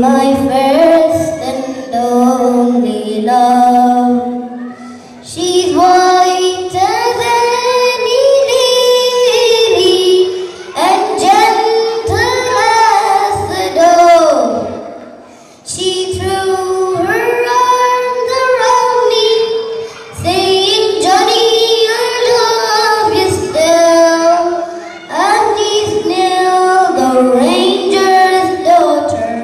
my first and only love. She's whiter than any lily and gentle as the dove. She threw her arms around me, saying, "Johnny, I love you still." And he's Nell, the ranger's daughter,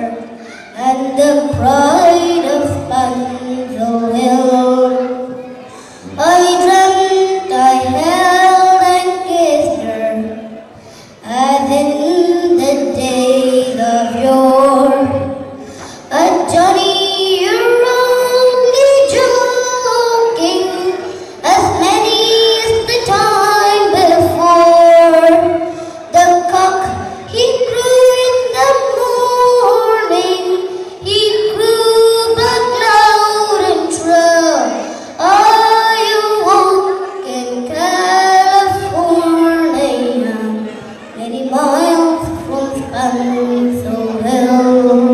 and the pride of Spencer Hill. I dreamt I held and kissed her, as in the days of yore. Johnny, you're only joking, as many as the time before. The cock, he crew in the morning, he crew but loud and shrill. I awoke in California, many miles from Spencer Hill.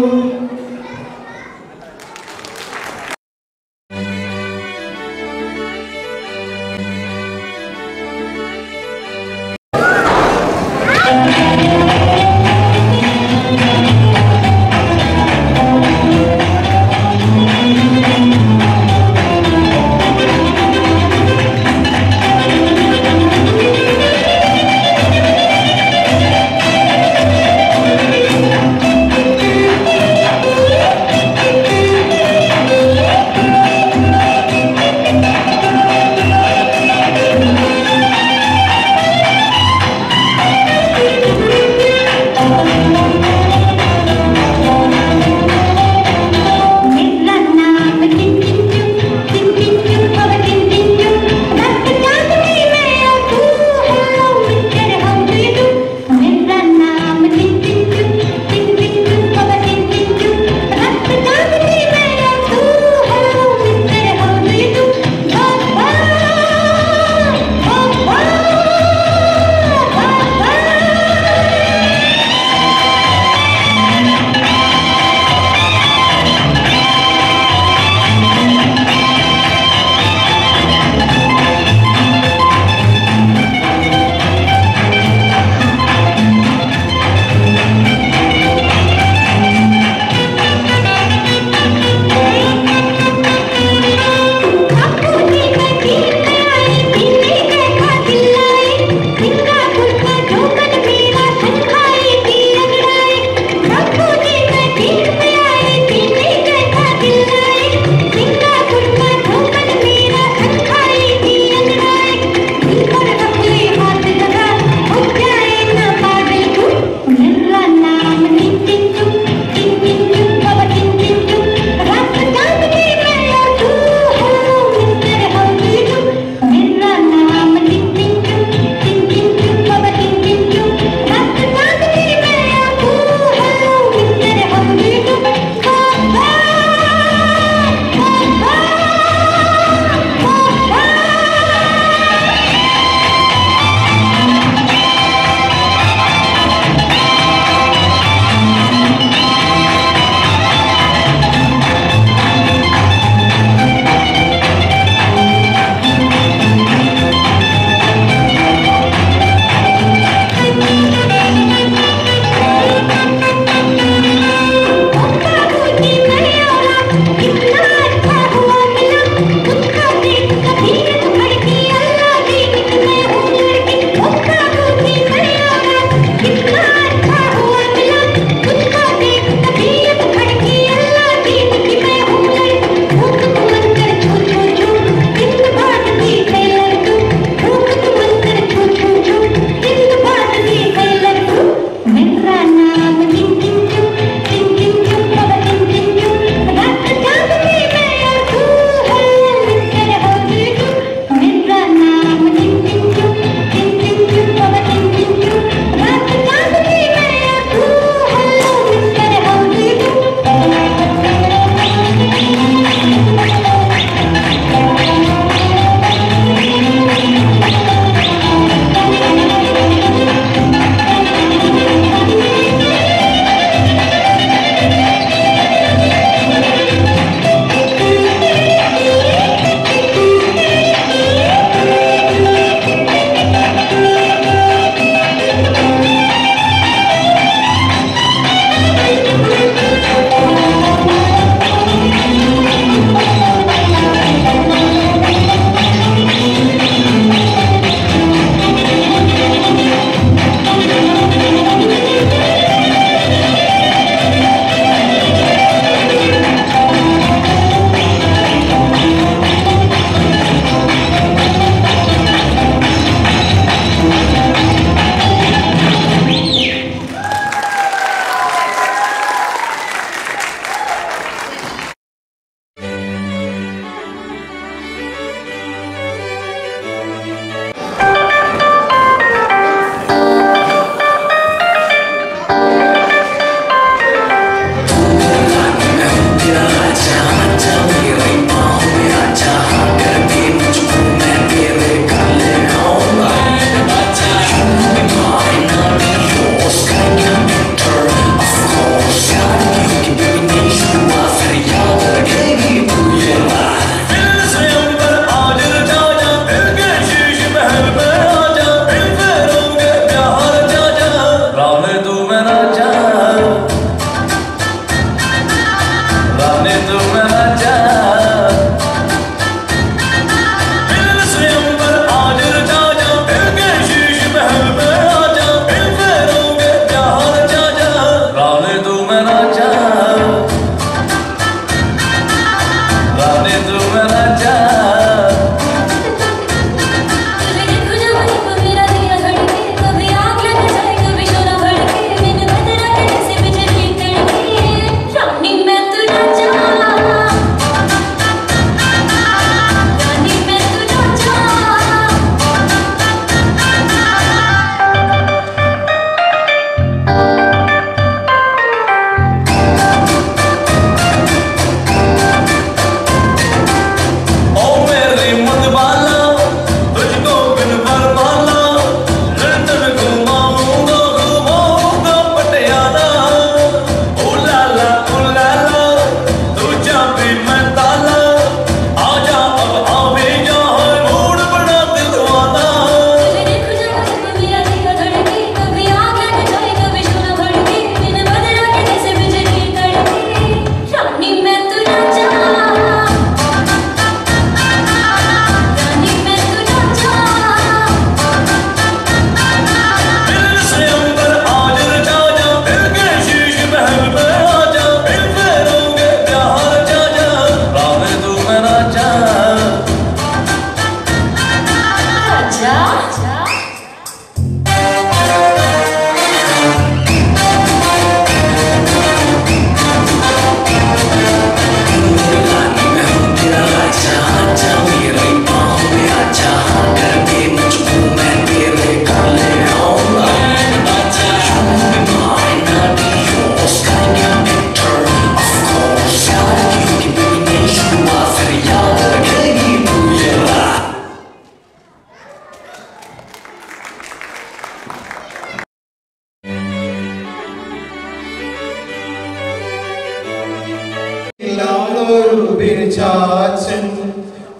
ബിനുചാച്ചൻ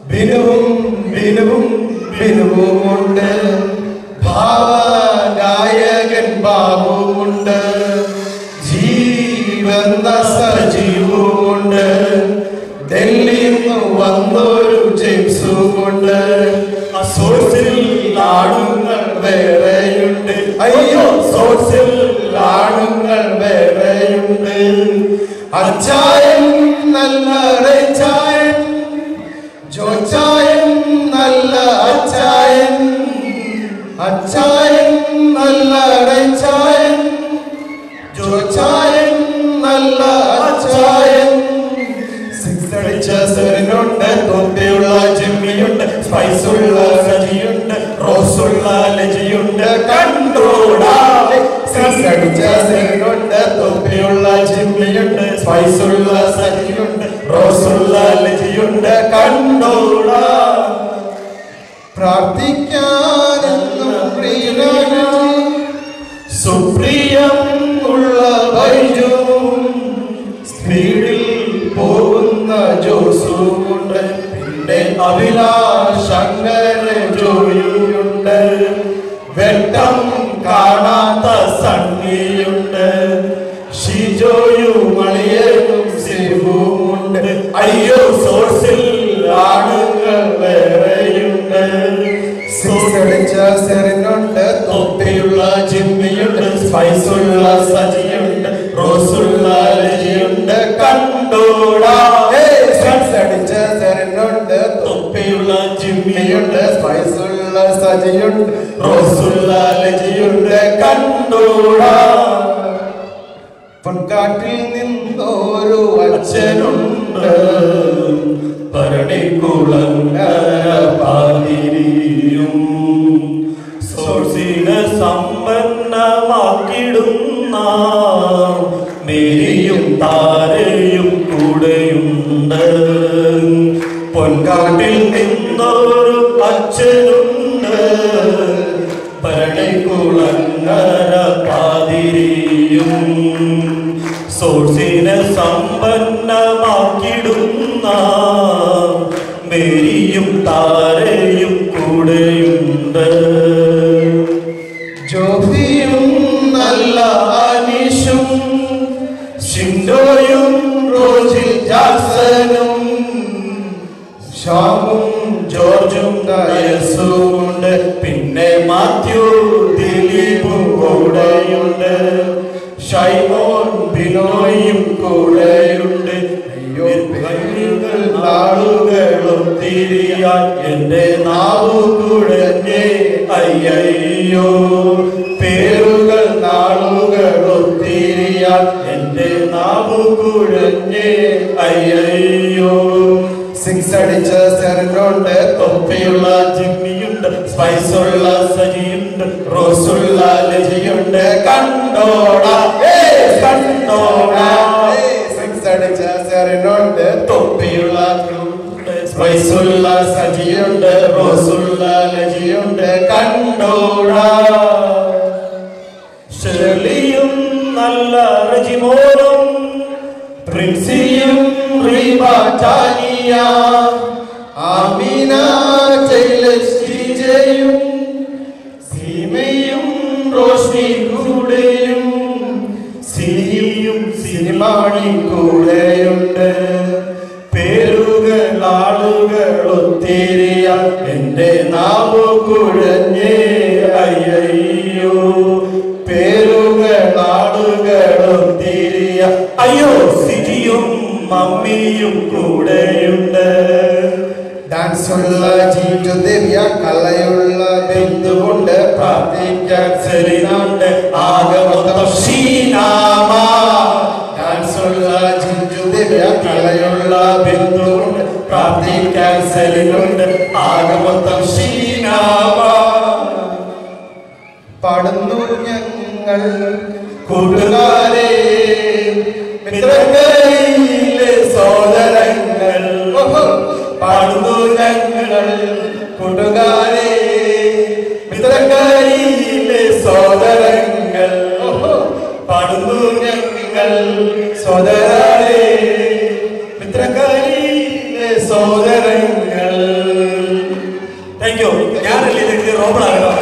ബിനുവും ബിനുവും ബിനുവുമുണ്ട്. ഭാവഗായകൻ ബാബുവുണ്ട്. ജീവന്ന സജീവുമുണ്ട്. ഡൽഹിയിൽ നിന്ന് വന്നൊരു ജെയിംസുമുണ്ട്. സോഴ്സിൽ ആണുങ്ങൾ വേറെയുണ്ട്. അയ്യോ സോഴ്സിൽ ആണുങ്ങൾ വേറെയുണ്ട്. അച്ചായൻ നല്ല ചായൻ, ജോച്ചായൻ നല്ല അച്ചായൻ, അച്ചായൻ നല്ല ചായൻ, ജോച്ചായൻ നല്ല അച്ചായൻ. സിക്സ് അടിച്ച സെറിനുണ്ട്, തൊപ്പിയുള്ള ജിമ്മിയുണ്ട്, സ്പൈസുള്ള സജിയുണ്ട്, റോസുള്ള ലജിയുണ്ട്. കണ്ടോടാ സിക്സ് അടിച്ച സെറിനുണ്ട്, തൊപ്പിയുള്ള ജിമ്മിയുണ്ട്, സ്പൈസുള്ള സജിയുണ്ട്, റോസുള്ള ലജിയുണ്ട്. കണ്ടോടാ പ്രാർത്ഥിക്കാനെന്നും പ്രിയനാണ് സുപ്രിയം ഉള്ള ബൈജുവും സ്പീഡിൽ പോകുന്ന ജോസുമുണ്ട്. പിന്നെ അഭിലാഷങ്കര ജോയിയുണ്ട്. വെട്ടം കാണാത്ത സണ്ണിയുണ്ട്. ഷിജോയും മളിയനും സിബുമുണ്ട്. അയ്യോ സോഴ്സിൽ ആണുങ്ങൾ വേറെയുണ്ട്. സിക്സടിച്ച സെറിനുണ്ട്, തൊപ്പിയുള്ള ജിമ്മിയുണ്ട്, സ്പൈസുള്ള സജിയുണ്ട്, റോസുള്ള ലജിയുണ്ട്. കണ്ടോടാ സിക്സടിച്ച സെറിനുണ്ട്, തൊപ്പിയുള്ള ജിമ്മിയുണ്ട്, സ്പൈസുള്ള സജിയുണ്ട്, റോസുള്ള ലജിയുണ്ട്. കണ്ടോടാ പൊൻകാട്ടിൽ നിന്നൊരു അച്ഛനുണ്ട്. ഭരണിക്കുളങ്ങര പാതിരിയും സോഴ്സിനെ സമ്പന്നമാക്കിടുന്ന മേരിയും താരയും കൂടെയുണ്ട്. പൊൻകാട്ടിൽ നിന്നൊരു അച്ഛനുണ്ട്. ഭരണിക്കുളങ്ങര പാതിരിയും സോഴ്സിനെ സമ്പന്നമാക്കിടുന്ന മേരിയും താരയും കൂടെയുണ്ട്. ജോഫിയും നല്ല അനീഷും ഷിൻഡോയും റോജിൽ ജാക്സനും ഷാമും ജോർജും ഡയസുമുണ്ട്. പിന്നെ മാത്യു ദിലീപും കൂടെയുണ്ട്. ഷൈമോൻ ബിനോയും കൂടെയുണ്ട്. അയ്യോ പേരുകൾ നാളുകളും തിരിയാൻ എന്റെ നാവു കുഴഞ്ഞേ. അയ്യോ പേരുകൾ നാളുകളും തിരിയാൻ എന്റെ നാവു കുഴഞ്ഞേ. അയ്യോ സിക്സ് അടിച്ച സെറിനുണ്ട്, തൊപ്പിയുള്ള ജിമ്മിയുണ്ട്, സ്പൈസുള്ള സജിയുണ്ട്, റോസുള്ള ലജിയുണ്ട്. കണ്ടോടാ കണ്ടോടാ സിക്സ് അടിച്ച സെറിനുണ്ട്, തൊപ്പിയുള്ള സ്പൈസുള്ള സജിയുണ്ട്, റോസുള്ള ലജിയുണ്ട്. കണ്ടോടാ ഷെർലിയും നല്ല റജിമോനും പ്രിൻസിയും റിബാറ്റാനിയ ആമീന ചൈലസ്റ്റിജയും സീമയും റോഷ്നി കൂടെയും സിനിയും സിനിമാണി കൂടെയുണ്ട്. പേരുകൾ ആളുകൾ ഒത്തിരിയ എന്റെ നാവു കുഴഞ്ഞേ. അയ്യോ പേരുകൾ ആളുകൾ ഒത്തിരിയ. അയ്യോ സിജിയും മമ്മിയും കൂടെയുണ്ട്. ഡാൻസുള്ള ജീജു ദിവ്യ കലയുള്ള ബിന്ദുവുണ്ട്. പ്രാർത്ഥിക്കാൻ സെലിനുണ്ട്. ആകെ മൊത്തം ഷീനാമ. ഡാൻസുള്ള ജീജു ദിവ്യ കലയുള്ള ബിന്ദുവുണ്ട്. പ്രാർത്ഥിക്കാൻ സെലിനുണ്ട്. ആകെ മൊത്തം ഷീനാമ. പാടുന്നു ഞങ്ങൾ കൂട്ടുകാരെ മിത്രങ്ങളിലെ സോദരങ്ങൾ. പാടുന്നു ഞങ്ങൾ കൂട്ടുകാരെ മിത്രങ്ങളിലെ സോദരങ്ങൾ. പാടുന്നു ഞങ്ങൾ സോദരരെ മിത്രങ്ങളി നോബിളാണ്.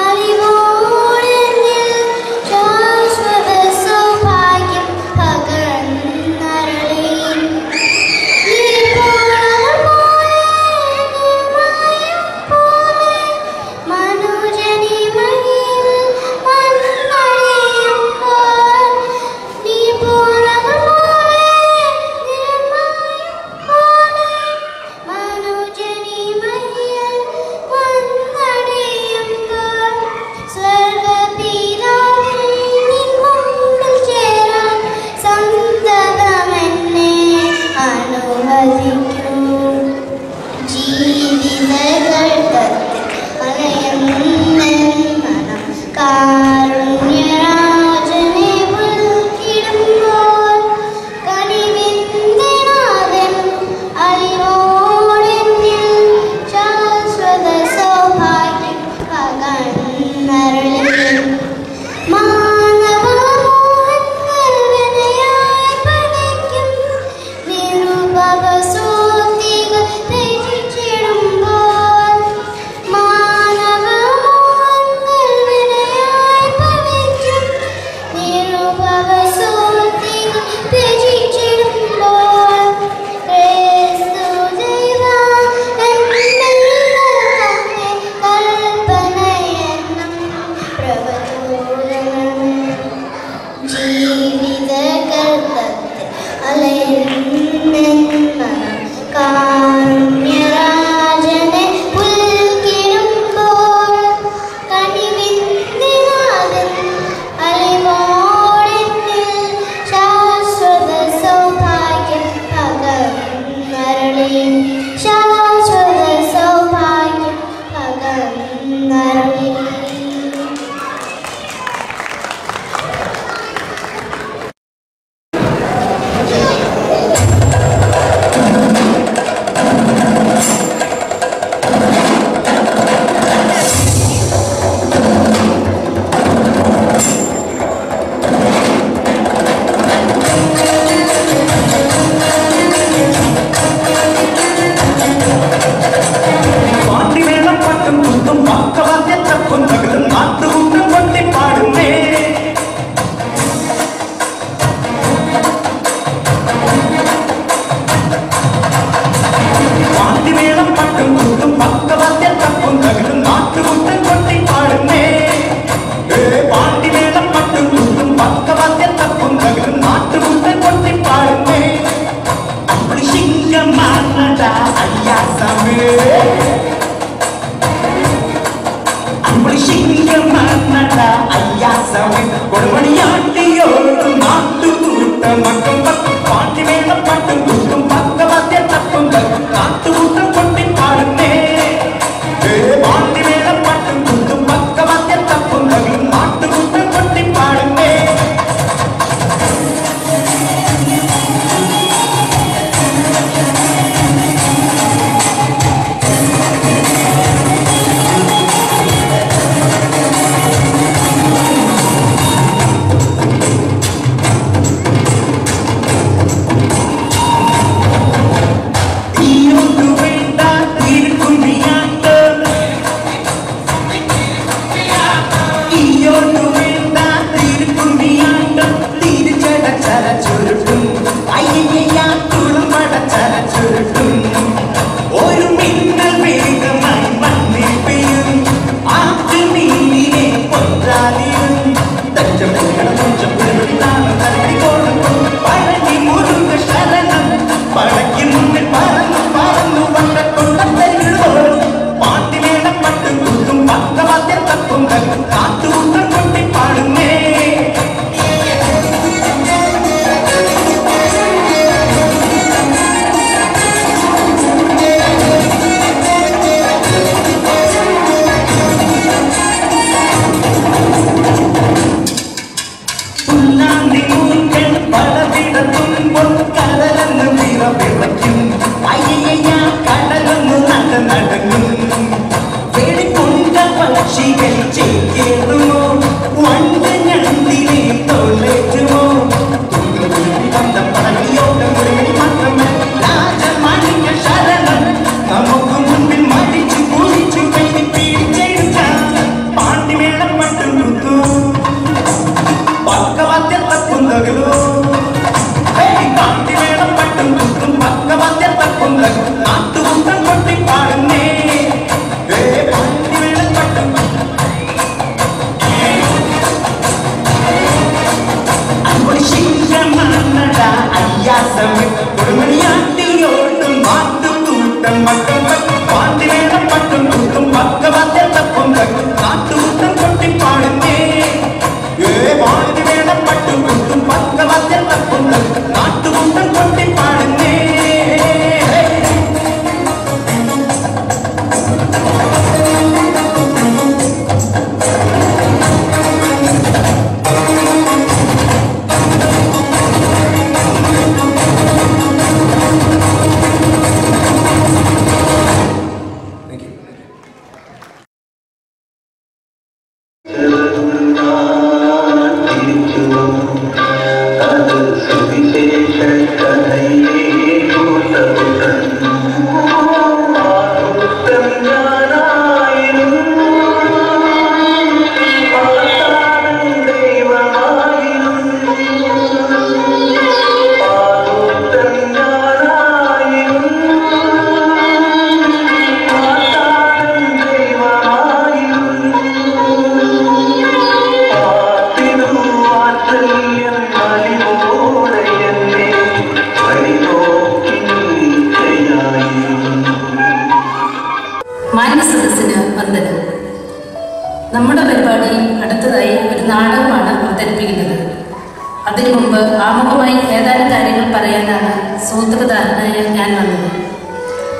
അറിവോ നമ്മുടെ പരിപാടിയിൽ അടുത്തതായി ഒരു നാടകമാണ് അവതരിപ്പിക്കുന്നത്. അതിനു മുമ്പ് ആമുഖമായി ഏതാനും കാര്യങ്ങൾ പറയാനാണ് സൂത്രധാരനായ ഞാൻ വന്നത്.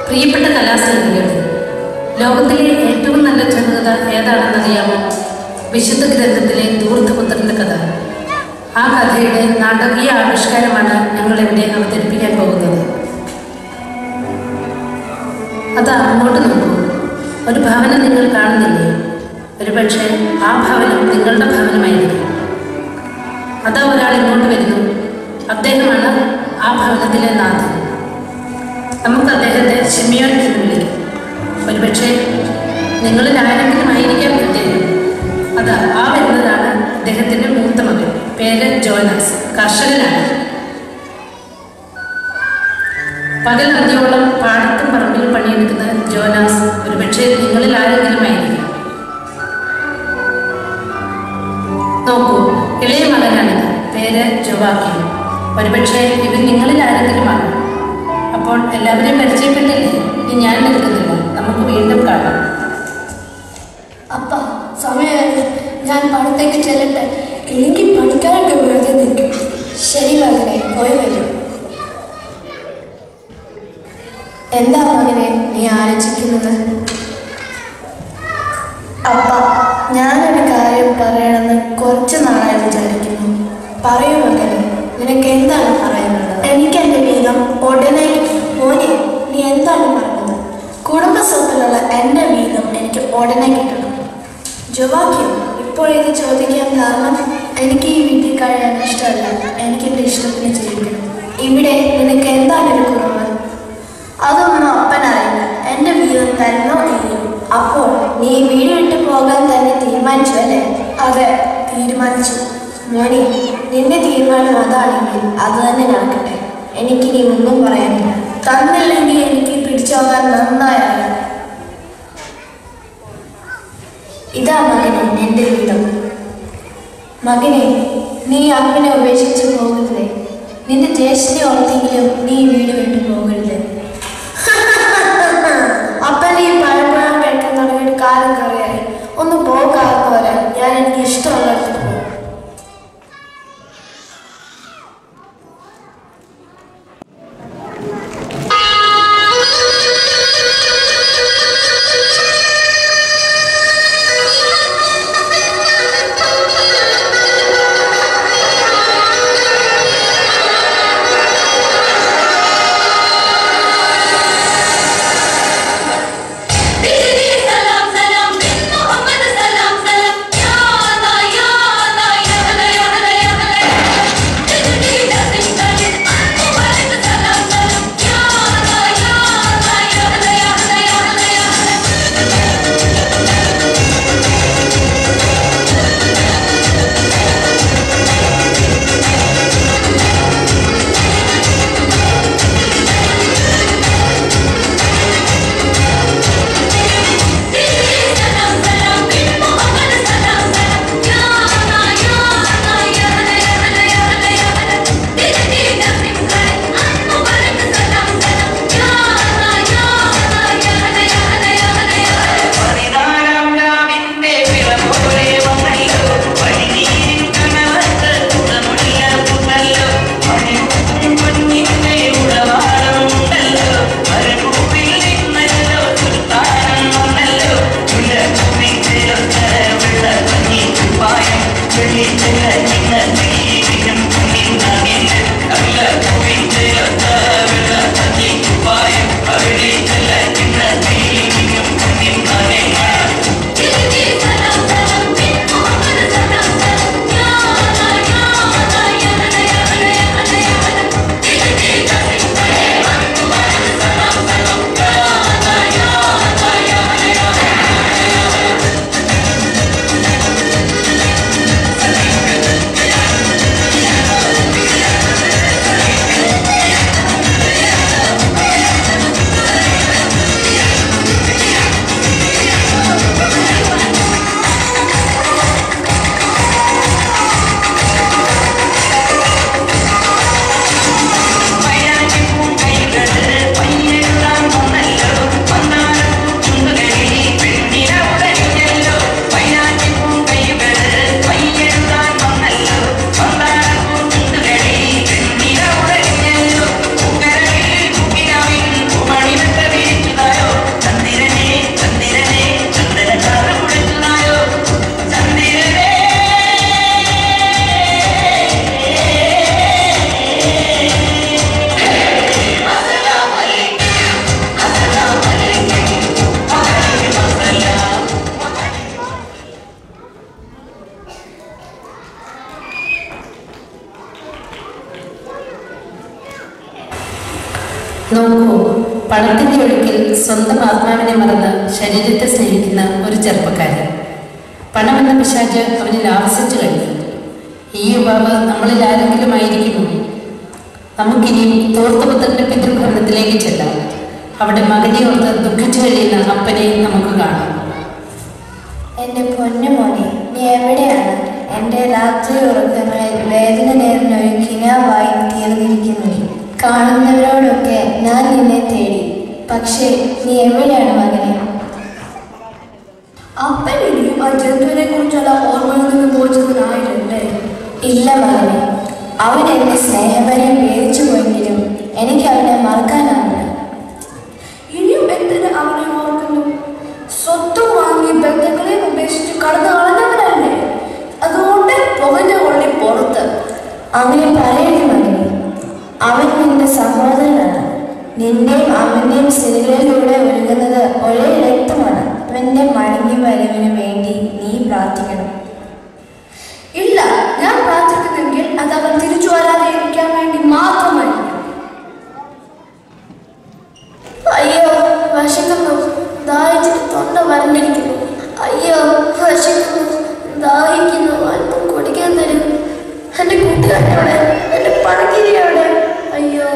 പ്രിയപ്പെട്ട കലാസ്നേഹികളെ, ലോകത്തിലെ ഏറ്റവും നല്ല ചെറുകഥ ഏതാണെന്നറിയാമോ? വിശുദ്ധ ഗ്രന്ഥത്തിലെ ധൂർത്തപുത്രന്റെ കഥ. ആ കഥയുടെ നാടകീയ ആവിഷ്കാരമാണ് ഞങ്ങളിവിടെ അവതരിപ്പിക്കാൻ പോകുന്നത്. അത് അങ്ങോട്ട് നോക്കൂ. ഒരു ഭവനം നിങ്ങൾ കാണുന്നില്ലേ? ഒരുപക്ഷെ ആ ഭവനം നിങ്ങളുടെ ഭവനമായിരിക്കും. അതാ ഒരാൾ ഇങ്ങോട്ട് വരുന്നു. അദ്ദേഹമാണ് ആ ഭവനത്തിലെ നാഥൻ. നമുക്ക് അദ്ദേഹത്തെ ശിമിയോൻ എന്ന് വിളിക്കും. ഒരുപക്ഷെ നിങ്ങളിൽ ആരെങ്കിലും ആയിരിക്കാൻ പറ്റില്ല. അതാ ആ വരുന്നതാണ് അദ്ദേഹത്തിൻ്റെ മൂത്ത മകൻ. പേര് ജോനാസ്. കർഷകനാണ്. പകൽ നദിയോളം പാടത്തും പറമ്പിൽ പണിയെടുക്കുന്ന ജോനാസ് ഒരുപക്ഷെ നിങ്ങളിൽ ആരെങ്കിലും ആയിരിക്കും. നോക്കൂ, ഇളയ മകനാണിത്. പേര് ജോവാക്കിം. ഒരുപക്ഷെ ഇവൻ നിങ്ങളിൽ ആരെങ്കിലുമാണ്. അപ്പോൾ എല്ലാവരെയും പരിചയപ്പെട്ടില്ലേ? ഇനി ഞാൻ നിൽക്കുന്നില്ല. നമുക്ക് വീണ്ടും കാണാം. അപ്പ സമയമായി, ഞാൻ പാടത്തേക്ക് ചെല്ലട്ടെ. ഇല്ലെങ്കിൽ പണിക്കാരൊക്കെ വെറുതെ നിൽക്കും. ശരി മകനെ. പോയി വരും. എന്താ മകനെ നീ ആലോചിക്കുന്നത്? അപ്പ, ഞാനൊരു കാര്യം പറയണമെന്ന് കുറച്ച് നാളായി വിചാരിക്കുന്നു. പറയൂ മകനെ, നിനക്ക് എന്താണ് പറയാനുള്ളത്? എനിക്ക് എൻ്റെ വീതം ഉടനെ. മോനെ, നീ എന്താണ് പറഞ്ഞത്? കുടുംബസ്വത്തിലുള്ള എൻ്റെ വീതം എനിക്ക് ഉടനെ കിട്ടണം. ജോവാക്യം, ഇപ്പോൾ ഇത് ചോദിക്കാൻ കാരണം എനിക്ക് ഈ വീട്ടിൽ കഴിയാൻ ഇഷ്ടമല്ല. എനിക്ക് എൻ്റെ ഇഷ്ടത്തിന് ജീവിക്കണം. ഇവിടെ നിനക്ക് എന്താണ് ഒരു കുറവ്? അതൊന്നും അപ്പനറിയില്ല. എൻ്റെ വീതം തരണോ ഇല്ലയോ? അപ്പോൾ നീ വീട് വിട്ട് പോകാൻ തന്നെ തീരുമാനിച്ചു അല്ലേ? അതെ, തീരുമാനിച്ചു. മോനെ, നിന്റെ തീരുമാനം അതാണെങ്കിൽ അത് തന്നെ നടക്കട്ടെ. എനിക്കിനി ഒന്നും പറയാനില്ല. തന്നില്ലെങ്കിൽ എനിക്ക് പിടിച്ചോകാൻ നന്നായാണ്. ഇതാ മകനെ എൻ്റെ വീതം. മകനെ, നീ അപ്പനെ ഉപേക്ഷിച്ച് പോകരുതേ. നിന്റെ ജ്യേഷ്ഠനെ ഓർത്തെങ്കിലും നീ വീട് വിട്ടു പോകരുത്. അപ്പൻ ഈ പഴപ്പഴം കഴിക്കാൻ തുടങ്ങിയിട്ട് കാലം കുറയായി. ഒന്ന് പോകാതെ വരാൻ ഞാൻ എനിക്ക് ഇഷ്ടമുള്ളിടത്ത് പോകും. നോക്കൂ, പണത്തിന്റെ ഒഴുക്കിൽ സ്വന്തം ആത്മാവിനെ മറന്ന് ശരീരത്തെ സ്നേഹിക്കുന്ന ഒരു ചെറുപ്പക്കാരൻ. പണമെന്ന പിശാച് അവനിൽ ആവസിച്ചു കഴിഞ്ഞു. ഈ യുവാവ് നമ്മളിൽ ആരെങ്കിലും ആയിരിക്കുമോ? നമുക്കിനിയും തോർത്തുപുത്രന്റെ പിതൃഭവനത്തിലേക്ക് ചെല്ലാം. അവിടെ മകനെ ഓർത്ത് ദുഃഖിച്ചു കഴിയുന്ന അപ്പനെ നമുക്ക് കാണാം. എൻ്റെ പൊന്നു മോനെ, നീ എവിടെയാണ്? എൻ്റെ രാത്രി ഉറക്കങ്ങളിൽ വേദന നേരിടുന്ന കിനാവായി തീർന്നിരിക്കുന്നു. കാണുന്നവരോടൊക്കെ ഞാൻ നിന്നെ തേടി. പക്ഷേ നീ എവിടെയാണ് മകനെ? അപ്പൻ ഇനിയും ആ ജന്തുവിനെ കുറിച്ചുള്ള ഓർമ്മയിൽ നിന്ന് മോചിതനായില്ലേ? ഇല്ല മകനെ, അവൻ എന്നെ സ്നേഹപരം നിന്റെയും അമ്മന്റെയും സ്ഥിതികളിലൂടെ ഒഴുകുന്നത് ഒരേ രക്തമാണ്. അവന്റെ മടങ്ങി വരവിന് വേണ്ടി നീ പ്രാർത്ഥിക്കണം. ഇല്ല, ഞാൻ പ്രാർത്ഥിക്കുന്നെങ്കിൽ അത് അവൻ തിരിച്ചു വരാതെ ഇരിക്കാൻ വേണ്ടി മാത്രമായിരിക്കും. അയ്യോ, വിശക്കുന്നു, ദാഹിച്ചിട്ട് തൊണ്ട വരണ്ടിരിക്കുന്നു. അയ്യോ, വിശക്കുന്നു, ദാഹിക്കുന്നു, അല്പം കുടിക്കാൻ തരും. എന്റെ കൂട്ടുകാരനോടെ, എന്റെ പണക്കിരിയോടെ. അയ്യോ,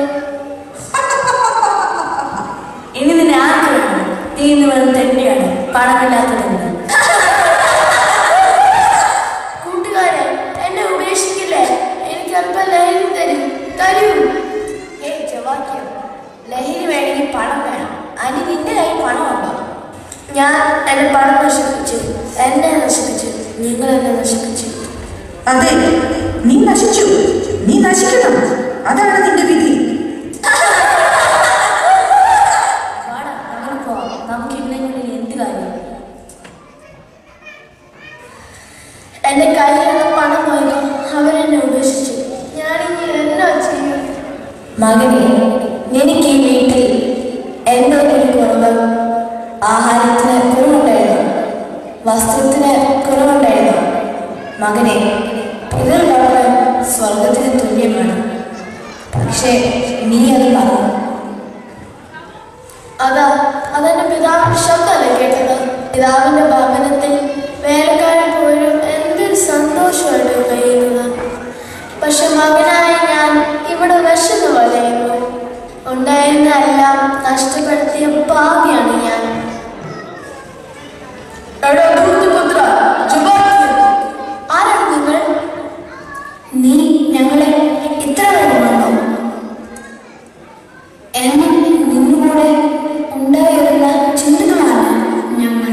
ഇനി നിന്നെ ആഗ്രഹമാണ്. നീ ഇന്ന് വെറും തെറ്റിയാണ്, പണമില്ലാത്തതെന്ന്. കൂട്ടുകാരെ, എന്നെ ഉപേക്ഷിക്കില്ലേ? എനിക്ക് അല്പം ലഹരി തരൂ. വാക്യം, ലഹരി വേണമെങ്കിൽ പണം വേണം. അതിന് നിന്റെ കയ്യിൽ പണമുണ്ടോ? ഞാൻ എന്റെ പണം നശിപ്പിച്ചു, എന്നെ നശിപ്പിച്ചു, നിങ്ങൾ എന്നെ നശിപ്പിച്ചു. അതെ, നീ നശിച്ചു, നീ നശിക്കണം, അതാണ് നിന്റെ വിധി. നമുക്കില്ലെങ്കിൽ എന്ത് കാര്യം? എന്റെ കയ്യിലുള്ള പണം പോയതോ അവരെന്നെ ഉപേക്ഷിച്ചു. ഞാനിനി എന്നാ ചെയ്യും? മകനെ, എനിക്ക് ഈ വീട്ടിൽ എന്തെങ്കിലും കുറവ്, ആഹാരത്തിന് കുറവുണ്ടായിരുന്നു, വസ്ത്രത്തിന് കുറവുണ്ടായിരുന്നു. മകനെ, ഇതിലുള്ള സ്വർഗത്തിന് തുല്യമാണ്. പക്ഷേ നീ അത് പറഞ്ഞു. അതെന്റെ പിതാവിന്റെ ശബ്ദമല്ലേ കേട്ടത്? പിതാവിന്റെ ഭവനത്തിൽ വേലക്കാരൻ പോലും എന്തൊരു സന്തോഷമായിട്ട് കഴിയുന്നത്. പക്ഷെ മകനായ ഞാൻ ഇവിടെ വിശന്ന് വലയുന്നു. ഉണ്ടായിരുന്ന എല്ലാം നഷ്ടപ്പെടുത്തിയ പാപിയാണ് ഞാൻ. ആരാണ് നിങ്ങൾ? നീ ഞങ്ങളെ ഇത്ര വേണമോ? എന്നെ നിന്നുകൂടെ ഉണ്ടായിരുന്ന ചിന്തകളാണ് ഞങ്ങൾ.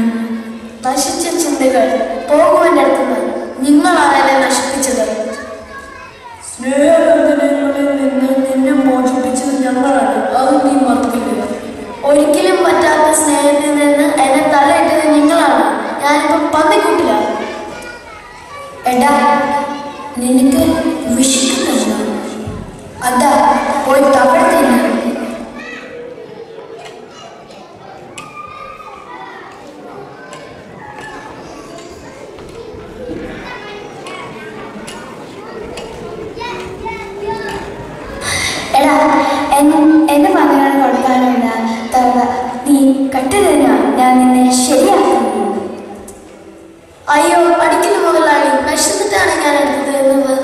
നശിച്ച ചിന്തകൾ പോകുവാൻ്റെ അടുത്തുനിന്ന് നിങ്ങളാണ് എന്നെ നശിപ്പിച്ചത്. സ്നേഹബന്ധനങ്ങളിൽ നിന്ന് നിന്നെ മോചിപ്പിച്ചത് ഞങ്ങളാണ്, അത് നീ മറക്കില്ല. ഒരിക്കലും പറ്റാത്ത സ്നേഹത്തിൽ നിന്ന് എന്നെ തലയിട്ടത് നിങ്ങളാണ്. ഞാനിപ്പോ പന്നിക്കൂട്ടിലാണ്. എടാ, നിനക്ക് വിശക്കുന്നുണ്ടോ? അതാ പോയി തവള തന്നെ. എടാ, എന്നെ പന്നികളെ കൊടുക്കാനുള്ള തവള നീ കട്ടുതരാ, ഞാൻ നിന്നെ ശരിയാക്കുന്നു. അയ്യോ, അടിക്കുന്ന മുതലാളി, വിശന്നിട്ടാണ് ഞാൻ എടുത്തു തരുന്നത്.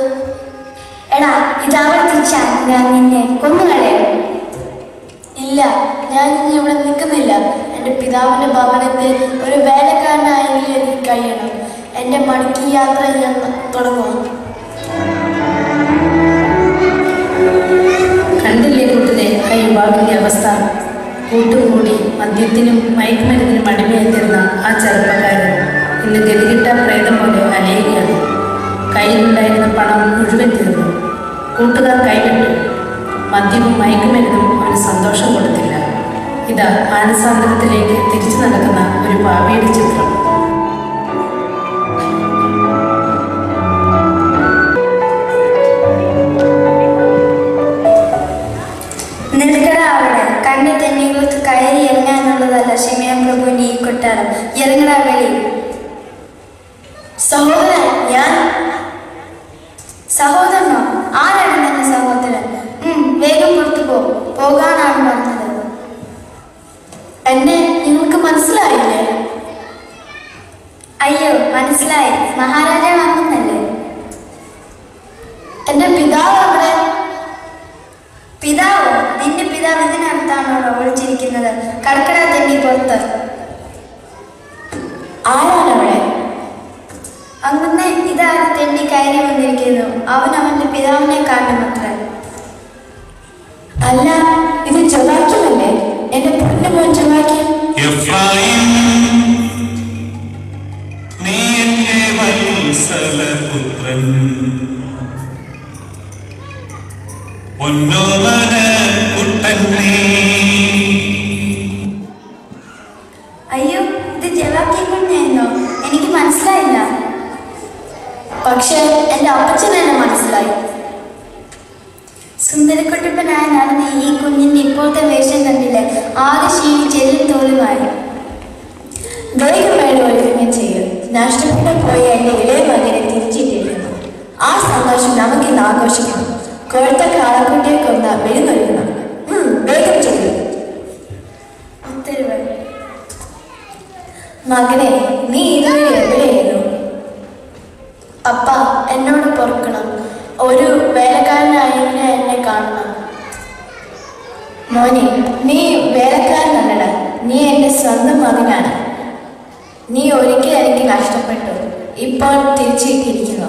എടാ, ഇതാവർത്തിച്ചാൽ ഞാൻ നിന്നെ കൊന്നുകളയും. ഇല്ല, ഞാൻ ഇനി ഇവിടെ നിൽക്കുന്നില്ല. എൻ്റെ പിതാവിൻ്റെ ഭവനത്തിൽ ഒരു വേലക്കാരനായെങ്കിൽ എനിക്ക് കഴിയണം. എൻ്റെ മടക്കി യാത്ര ഞാൻ തുടങ്ങുക. കണ്ടില്ലേ കൂട്ടിലെ ആ യുവാവിൻ്റെ അവസ്ഥ? കൂട്ടുകൂടി മദ്യത്തിനും മയക്കുമരുന്നിനും അടിമയായിത്തീർന്ന ആ ചെറുപ്പക്കാരൻ ഇന്ന് ഗതികിട്ട പ്രേതം പോലെ അലയുകയാണ്. കയ്യിലുണ്ടായിരുന്ന പണം മുഴുവൻ തീർന്നു. കൂട്ടുകാർ കൈവിട്ടു. മദ്യവും മയക്കുമരുന്നും അവന് സന്തോഷം കൊടുത്തില്ല. ഇതാ മാനസാന്തരത്തിലേക്ക് തിരിച്ചു നടക്കുന്ന ഒരു പാപിയുടെ ചിത്രം. നിൽക്കടാ അവിടെ. കണ്ണി തെന്നികൾക്ക് കയറി ഇറങ്ങാനുള്ളതല്ല ശിമയോൻ പ്രഭുവിന്റെ ഈ കൊട്ടാരം. ഇറങ്ങടാ വെളി. സഹോദരൻ, ഞാൻ സഹോദരനോ? ആരാണ് തന്നെ സഹോദരൻ? വേഗം പുറത്തു പോകാനാണ് പറഞ്ഞത്. എന്നെ നിങ്ങൾക്ക് മനസ്സിലായില്ലേ? അയ്യോ, മനസ്സിലായി. മഹാരാജാവ് വന്നല്ലേ? എന്റെ പിതാവ് അവിടെ. പിതാവോ? നിന്റെ പിതാവ് ഇതിനടുത്താണോ ഒളിച്ചിരിക്കുന്നത്? കടക്കടാ തെന്നി പുറത്ത്. ആരാണവിടെ? അങ്ങനെ ഇതാര് തെന്നി കയറി വന്നിരിക്കുന്നു? അവൻ അവന്റെ പിതാവിനെ കാണുമത്ര. അല്ല, ഇത് ചൊവ്വാക്യമല്ലേ? എന്റെ പൊന്നു മോൻ ചൊവ്വാക്യം. അയ്യോ, ഇത് ജവാക്കി കുഞ്ഞായിരുന്നോ? എനിക്ക് മനസ്സിലായില്ല. പക്ഷെ എന്റെ അപ്പച്ചൻ എന്നെ മനസ്സിലായി. സുന്ദര ചെറുക്കുട്ടിപ്പനായ നടന്ന ഈ കുഞ്ഞിന്റെ ഇപ്പോഴത്തെ വേഷം കണ്ടില്ലേ, ആകെ ക്ഷീണിച്ചെല്ലും തോലുമായി. വേഗം വേണം ഒരുങ്ങുകയും ചെയ്യും. നഷ്ടപ്പെട്ടു പോയ എന്റെ ഇളയ മകനെ തിരിച്ചിട്ടിരിക്കുന്നു. ആ സന്തോഷം നമുക്കിന്ന് ആഘോഷിക്കണം. കൊഴുത്ത കാളക്കുട്ടിയെ കൊണ്ട വെളികൊരുക്കണം. വേഗം ചെയ്യും. ഉത്തരവ്. മകനെ, നീ ഇതുവരെ എവിടെയായിരുന്നു? അപ്പ, എന്നോട് പൊറുക്കണം. ഒരു വേലക്കാരനായെങ്കിലും എന്നെ കാണണം. മോനെ, നീ വേലക്കാരനല്ലട, നീ എൻ്റെ സ്വന്തം മകനാണ്. നീ ഒരിക്കൽ എനിക്ക് നഷ്ടപ്പെട്ടു, ഇപ്പോൾ തിരിച്ചെത്തിയിരിക്കുന്നു.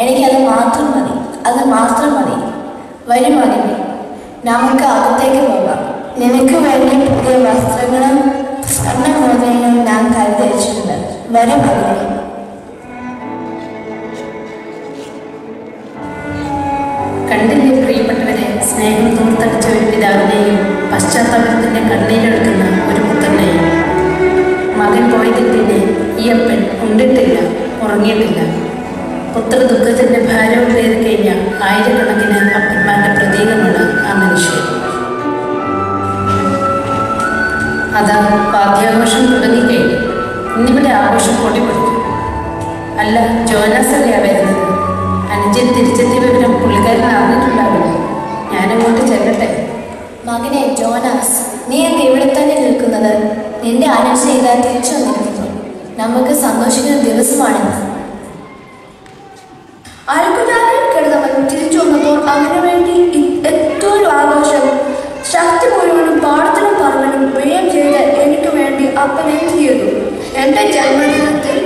എനിക്കത് മാത്രം മതി, അത് മാത്രം മതി. വരും മകനെ, നമുക്ക് അകത്തേക്ക് പോകാം. നിനക്ക് വേണ്ടി പുതിയ വസ്ത്രങ്ങളും സ്വർണ്ണമോതിരങ്ങളും ഞാൻ കരുതരിച്ചിട്ടുണ്ട്. വരും മകനെ. കണ്ടില്ലേ പ്രിയപ്പെട്ടവരെ, സ്നേഹം തൂർത്തടിച്ച ഒരു പിതാവിനെയും പശ്ചാത്തലത്തിന്റെ കണ്ണീരെടുക്കുന്ന ഒരു പുത്രനെയും. മകൻ പോയതിൽ പിന്നെ ഈ അപ്പൻ ഉണ്ടിട്ടില്ല, ഉറങ്ങിയിട്ടില്ല. പുത്ര ദുഃഖത്തിന്റെ ഭാരവും പേര് കഴിഞ്ഞ ആയിരക്കണക്കിന് അപ്പന്മാരുടെ പ്രതീകമാണ് ആ മനുഷ്യൻ. അതാ വാദ്യാഘോഷം തുടങ്ങിക്കഴിഞ്ഞു. ഇന്നിവിടെ ആഘോഷം പൊടിപൊടിക്കും. അല്ല, ജോനാസല്ലേ വരുന്നത്? അനുജൻ തിരിച്ചെത്തിയ വിവരം പുള്ളിക്കാരൻ അറിഞ്ഞിട്ടുണ്ടാവില്ല. ഞാനങ്ങോട്ട് ചെല്ലട്ടെ. മകനെ ജോനാസ്, നീ എന്ത് ഇവിടെ തന്നെ നിൽക്കുന്നത്? നിന്റെ അനുജൻ ഇതാ തിരിച്ചു വന്നിരിക്കുന്നു. നമുക്ക് സന്തോഷിക്കുന്ന ദിവസമാണെന്ന്. അൽക്കുതാരൻ കിടന്നവൻ തിരിച്ചു വന്നപ്പോൾ അവന് വേണ്ടി എത്തോരു ആഘോഷം. ശക്തി മുഴുവനും പാടത്തിനും പറവനും വ്യയം ചെയ്ത് എനിക്ക് വേണ്ടി അപ്പൻ എന്ത് ചെയ്തു? എൻ്റെ ജന്മദിനത്തിൽ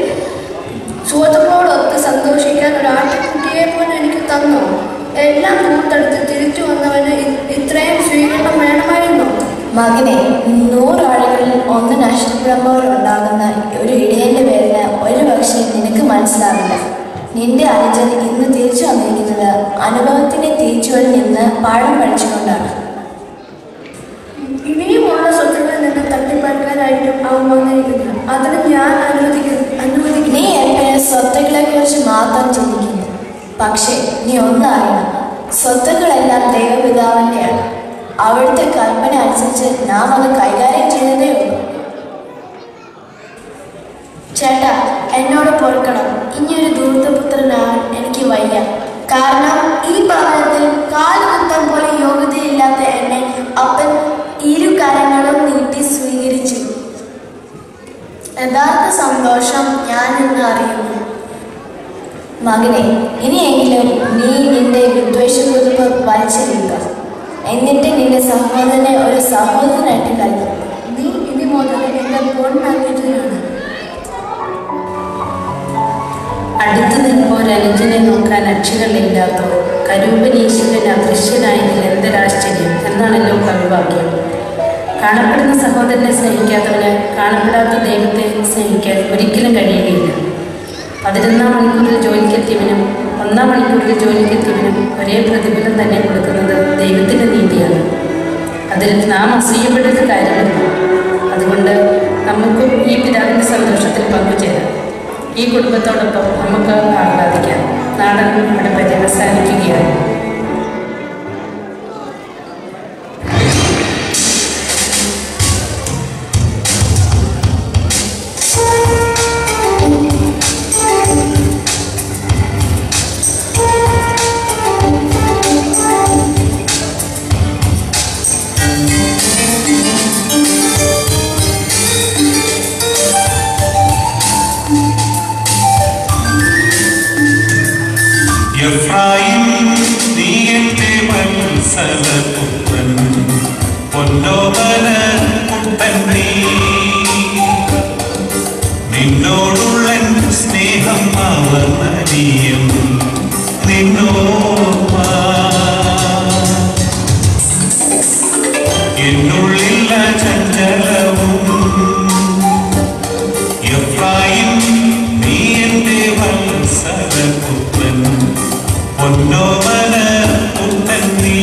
സുഹൃത്തുക്കളോടൊത്ത് സന്തോഷിക്കാൻ ഒരു ആട്ടിക്കുട്ടിയെ പോലും എനിക്ക് തന്നു. എല്ലാം പൂർത്തെടുത്ത് തിരിച്ചു വന്നവന് ഇത്രയും സ്വീകരണം വേണമായിരുന്നു. മകനെ, 100 ആളുകളിൽ ഒന്ന് നഷ്ടപ്പെടുമ്പോൾ ഉണ്ടാകുന്ന ഒരു ഇടയന്റെ വേദന ഒരു പക്ഷേ നിനക്ക് മനസ്സിലാവില്ല. നിന്റെ അനുജൻ ഇന്ന് തിരിച്ചു വന്നിരിക്കുന്നത് അനുഭവത്തിന്റെ തിരിച്ചുകളിൽ നിന്ന് പാഠം പഠിച്ചുകൊണ്ടാണ്. ഇനിയുമുള്ള സ്വത്തുക്കളിൽ നിന്ന് തട്ടിപ്പറിക്കാനായിട്ടും അവൻ വന്നിരിക്കുന്നത്. അതിന് ഞാൻ അനുവദിക്കുന്നു. നീ എപ്പോഴും സ്വത്തുക്കളെ കുറിച്ച് മാത്രം ചിന്തിക്കുന്നു. പക്ഷേ നീ ഒന്നറിയണം, സ്വത്തുക്കളെല്ലാം ദൈവപിതാവിൻ്റെയാണ്. അവിടുത്തെ കൽപ്പന അനുസരിച്ച് നാം അത് കൈകാര്യം ചെയ്തതേ ഉള്ളൂ. ചേട്ടാ, എന്നോട് പൊറുക്കണം. ഇനിയൊരു ദൂർത്തപുത്രനാകാൻ എനിക്ക് വയ്യ. കാരണം ഈ ഭവനത്തിൽ കാലുകുത്താൻ പോലെ യോഗ്യതയില്ലാത്ത എന്നെ അപ്പൻ ഇരു കരങ്ങളും നീട്ടി സ്വീകരിച്ചു. യഥാർത്ഥ സന്തോഷം ഞാൻ ഇന്ന് അറിയുന്നു. മകനെ, ഇനിയെങ്കിലും നീ നിന്റെ വിദ്വേഷക്കുറിപ്പ് വലിച്ചെറിയുക. എന്നിട്ട് നിന്റെ സഹോദരനെ ഒരു സഹോദരനായിട്ട് കരുതുക. നീ ഇനി മുതൽ എന്റെ പൊണ്ണനുജനാണ്. അടുത്തു നിൽപ്പോരനുജനെ നോക്കാൻ അക്ഷികളില്ലാത്തോ കരൂപനീശ്വരൻ അദൃശ്യനായതിൽ എന്തൊരാശ്ചര്യം എന്നാണല്ലോ കവിവാക്യം. കാണപ്പെടുന്ന സഹോദരനെ സ്നേഹിക്കാത്തവന് കാണപ്പെടാത്ത ദൈവത്തെ സ്നേഹിക്കാൻ ഒരിക്കലും കഴിയുകയില്ല. 11-ാം മണിക്കൂറിൽ ജോലിക്കെത്തിയവനും 1-ാം മണിക്കൂറിൽ ജോലിക്കെത്തിയവനും ഒരേ പ്രതിഫലം തന്നെ കൊടുക്കുന്നത് ദൈവത്തിൻ്റെ നീതിയാണ്. അതിൽ നാം അസൂയപ്പെടേണ്ട കാര്യമില്ല. അതുകൊണ്ട് നമുക്കും ഈ പിതാവിൻ്റെ സന്തോഷത്തിൽ പങ്കുചേരാം. ഈ കുടുംബത്തോടൊപ്പം നമുക്ക് ആഹ്ലാദിക്കാം. നാടൻ ഇവിടെ പര്യവസാനിക്കുകയാണ്. എഫ്രായിം, നീ എൻ്റെ വത്സലപുത്രൻ, പൊന്നോമന കുട്ടൻ നീ. നിന്നോടുള്ള സ്നേഹം അവർണ്ണനീയം, നിന്നോർമ്മ എന്നുള്ളില്ല ചഞ്ചലവും. എഫ്രായിം, നീ എൻ്റെ വത്സലപുത്രൻ, പൊന്നോമന കുട്ടൻ നീ.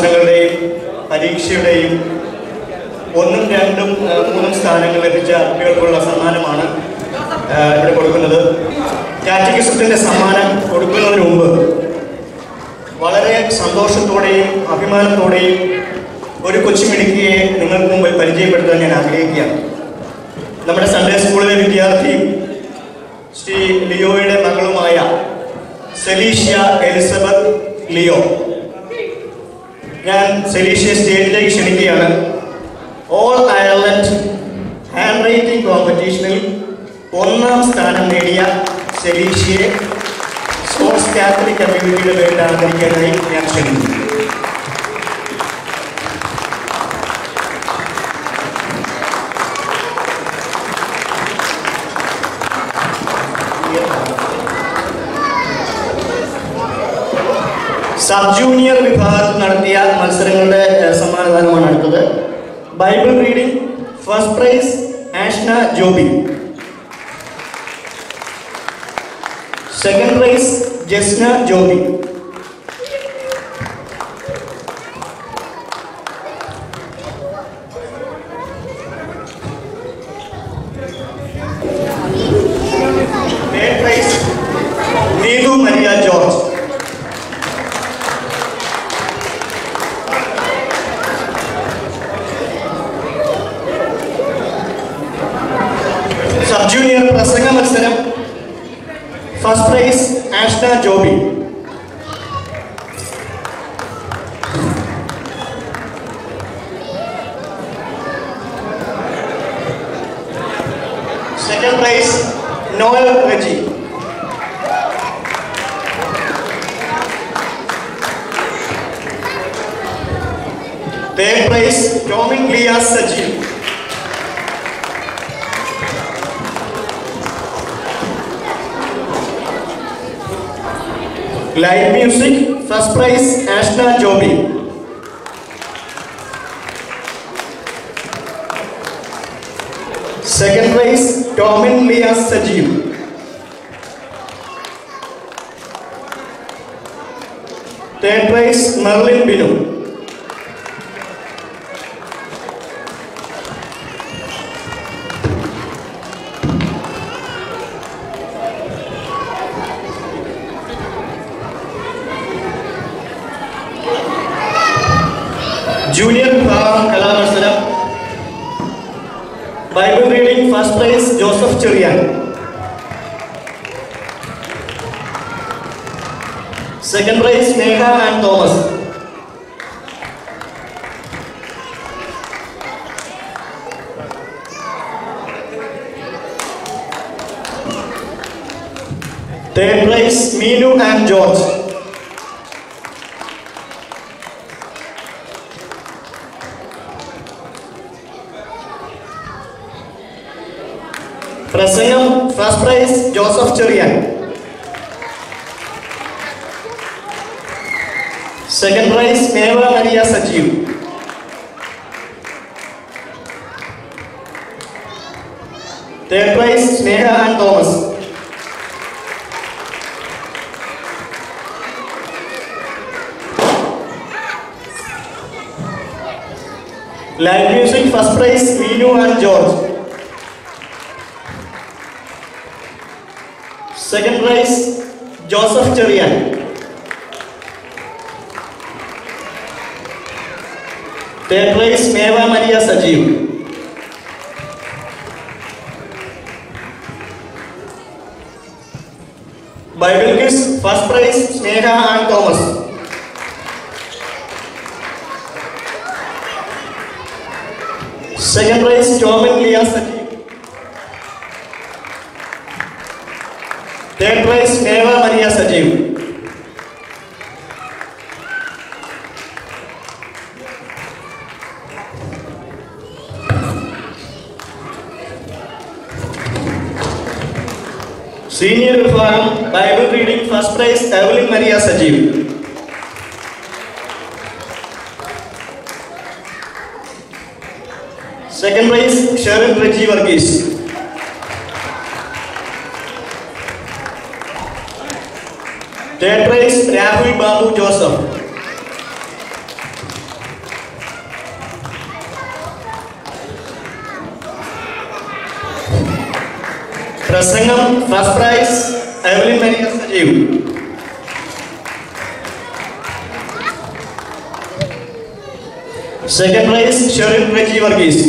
മത്സരങ്ങളുടെയും പരീക്ഷയുടെയും 1, 2, 3 സ്ഥാനങ്ങൾ ലഭിച്ച കുട്ടികൾക്കുള്ള സമ്മാനമാണ് ഇവിടെ കൊടുക്കുന്നത്. കാറ്റഗിസത്തിന്റെ സമ്മാനം കൊടുക്കുന്നതിന് മുമ്പ് വളരെ സന്തോഷത്തോടെയും അഭിമാനത്തോടെയും ഒരു കൊച്ചുമിടുക്കിയെ നിങ്ങൾക്ക് മുമ്പിൽ പരിചയപ്പെടുത്താൻ ഞാൻ ആഗ്രഹിക്കുകയാണ്. നമ്മുടെ സൺഡേ സ്കൂളിലെ വിദ്യാർത്ഥിയും ശ്രീ ലിയോയുടെ മകളുമായ സെലീഷ്യ എലിസബത്ത് ലിയോ. ഞാൻ സെലീഷ്യയെ സ്റ്റേജിലേക്ക് ക്ഷണിക്കുകയാണ്. ഓൾ അയർലൻഡ് ഹാൻഡ് റൈറ്റിംഗ് കോമ്പറ്റീഷനിൽ 1ാം സ്ഥാനം നേടിയ സെലീഷ്യയെ സ്പോർട്സ് കാത്തലിക് കമ്മ്യൂണിറ്റിയുടെ പേരിൽ ആദരിക്കാനായി ഞാൻ ക്ഷണിക്കുന്നു. സബ് ജൂനിയർ വിഭാഗത്തിൽ നടത്തിയ മത്സരങ്ങളുടെ സമ്മാനദാനമാണ് അടുത്തത്. Bible reading first prize Ashna Joby, second prize Jasna Joby, third prize Neethu Maria George, sub junior പ്രസംഗ മത്സരം first prize Ashna Joby, second prize Noel Reji, third prize Tomin Liyas Sajeev, live music first prize Ashna Joby, second prize Tomin Liyas Sajeev, third prize Merlin Binu, junior വിഭാഗം കലാമത്സരം Bible reading first prize Joseph Cheriyan, second prize Sneha and Thomas, third prize Meenu and George, പ്രസംഗം first prize Joseph Cheriyan, second prize Meva Maria Sajeev, third prize Sneha and Thomas, live music first prize Meenu and George, second prize Joseph Cheriyan, third prize Meva Maria Sajeev, Bible quiz first prize Sneha and Thomas, second prize Tomin Liyas Sajeev, third prize Meva Maria Sajeev. Senior വിഭാഗം Bible reading first prize Evelyn Maria Sajeev, second prize Sherin Reji Varghese, third prize Rahul Babu Joseph, പ്രസംഗം first prize Evelyn Maria Sajeev. Second prize Sherin Reji Varghese.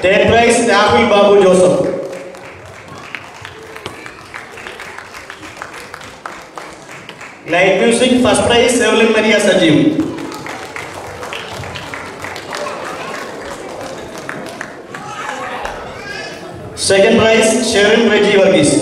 Third prize Rahul Babu Joseph. Light music first prize Evelyn Maria Sajeev. Second prize Sherin Reji Varghese.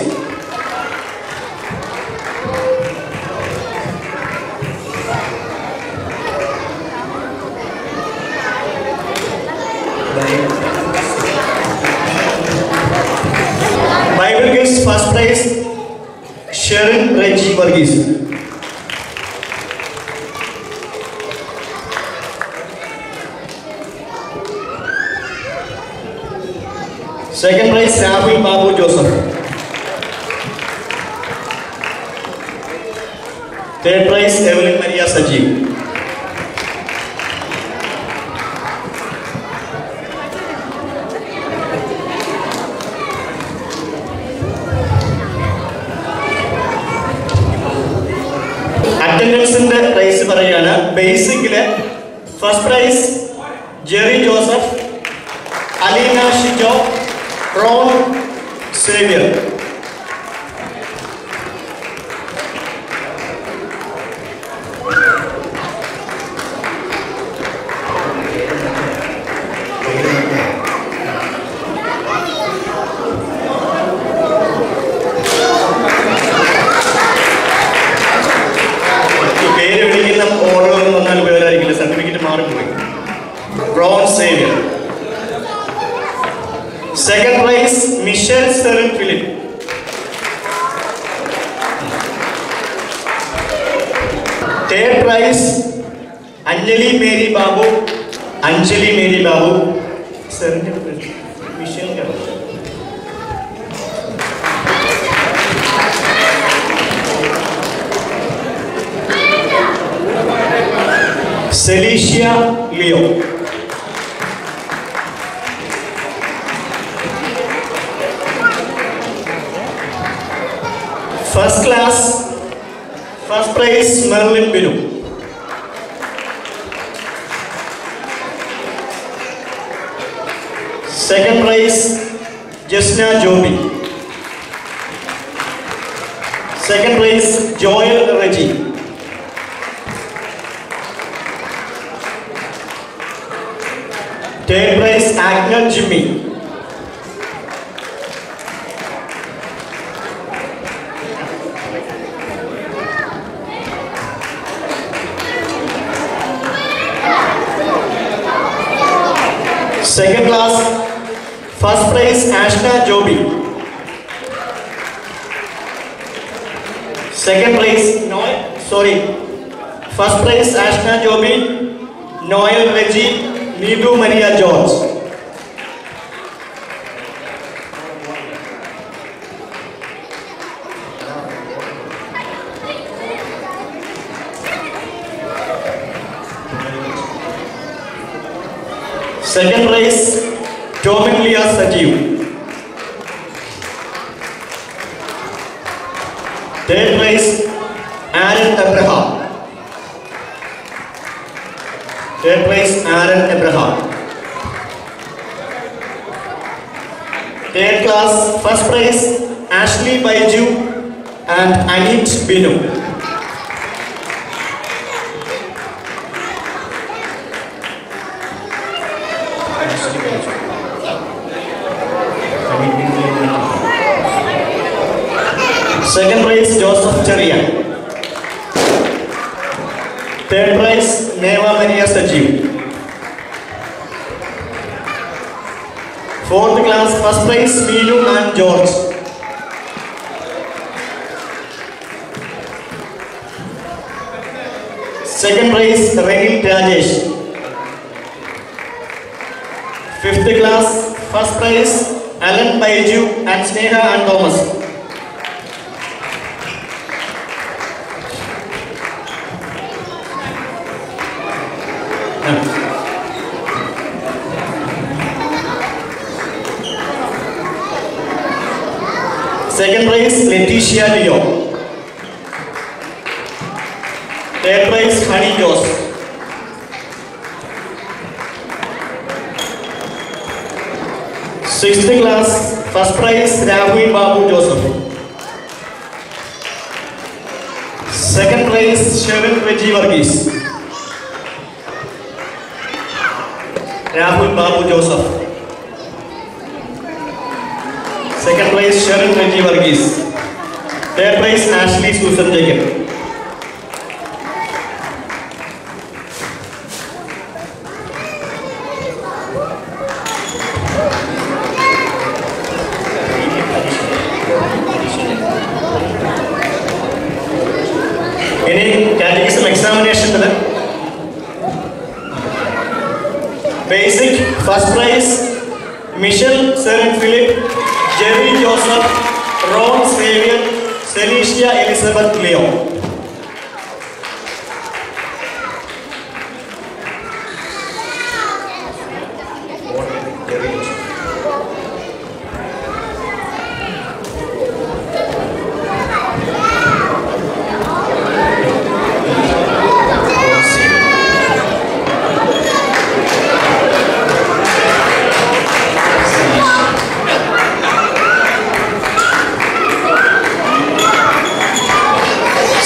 Bible gifts first prize Sherin Reji Varghese. Second prize Rahul Babu Joseph. Third prize Evelyn Maria Sajeev. അറ്റൻഡൻസിന്റെ prize പറയുകയാണ്. ബേസിക്കില് first prize Jerry Joseph, Aleena Shijo, Ron Xavier. പേര് വിളിക്കുന്ന order ഒന്നും വന്നാൽ ഉപയോഗമായിരിക്കില്ല, certificate മാറിപ്പോയി. Ron Xavier. Second prize Michelle Serin Philip. Third prize Anjali Mary Babu. സെറിന്റെ Michelle. Celicia Leo. First class first prize Merlin Binu. Second prize Jasna Joby. Second prize Joel Reji. Third prize Agnel Jimmy. Second class, first prize Ashna Joby. Second prize first prize Ashna Joby, Noel Reggie, Nidu Maria George. Second prize Tomin Leah Sajeev. Third prize Aaron Abraham. Third class first prize Ashley Baiju and Anit Binu. Second prize Joseph Cherian. Third prize Neva Maria Sajeev. Fourth class first prize Meenu and George. Second prize Renil Rajesh. Fifth class first prize Alan Baiju and Sneha and Thomas. Second prize, Leticia Leo. Third prize, Honey Jose. Sixth class, first prize, Rahul Babu Joseph. Second prize, Sherwin Reggie Varghese. Rahul Babu Joseph. Second prize, Sherwin Reggie Varghese. Third prize, Ashley Susan Jacob. Catechism examination. Basic, first prize, Michelle Seren Philip, Jerry Joseph, Ron Xavier, Celicia Elizabeth Leo.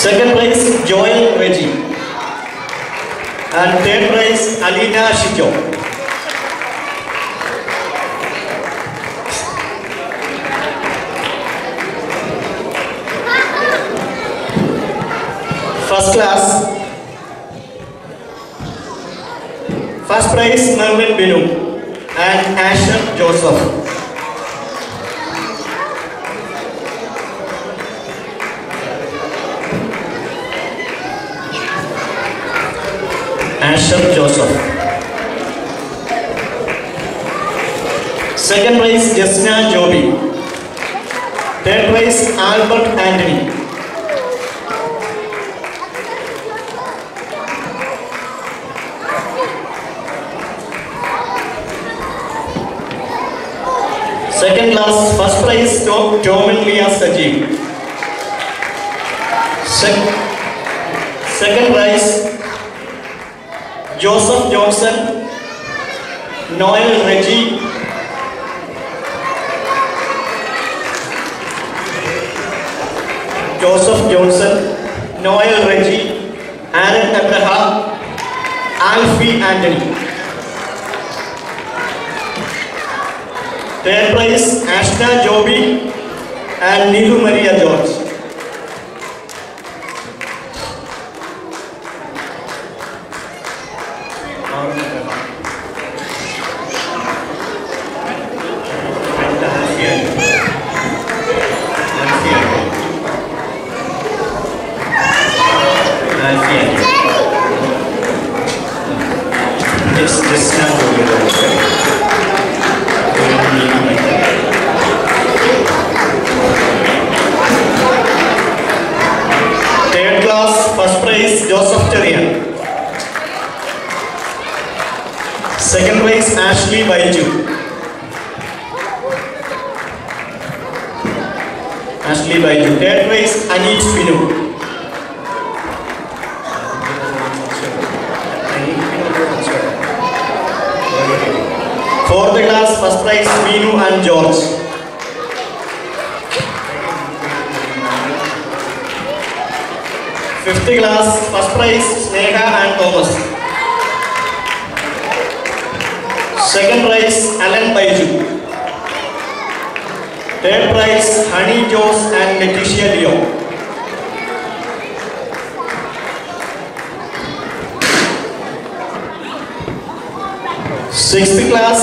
Second prize, Joel Reggie. And third prize, Alina Shijo. First class. First prize, Mervyn Binu and Asher Joseph. Asher Joseph. Second prize, Jessina Joby. Third prize, Albert Anthony. Second class, first prize, Tom and Leah Sajid. Second prize, Joseph Johnson, Noel Reggie, Joseph Johnson, Noel Reggie, Aaron Abraham, Alfie Anthony. Third prize, Ashna Joby and Nilu Maria George. Third class, first prize, Joseph Terrian. Second prize, Ashley Baiju. Ashley Baiju. Third prize, Anit Pinu. Fourth class, first prize, Minu and George. Fifth class, first prize, Sneha and Thomas. Second prize, Alan Baiju. Third prize, Honey Jose and Leticia Leo. Sixth class,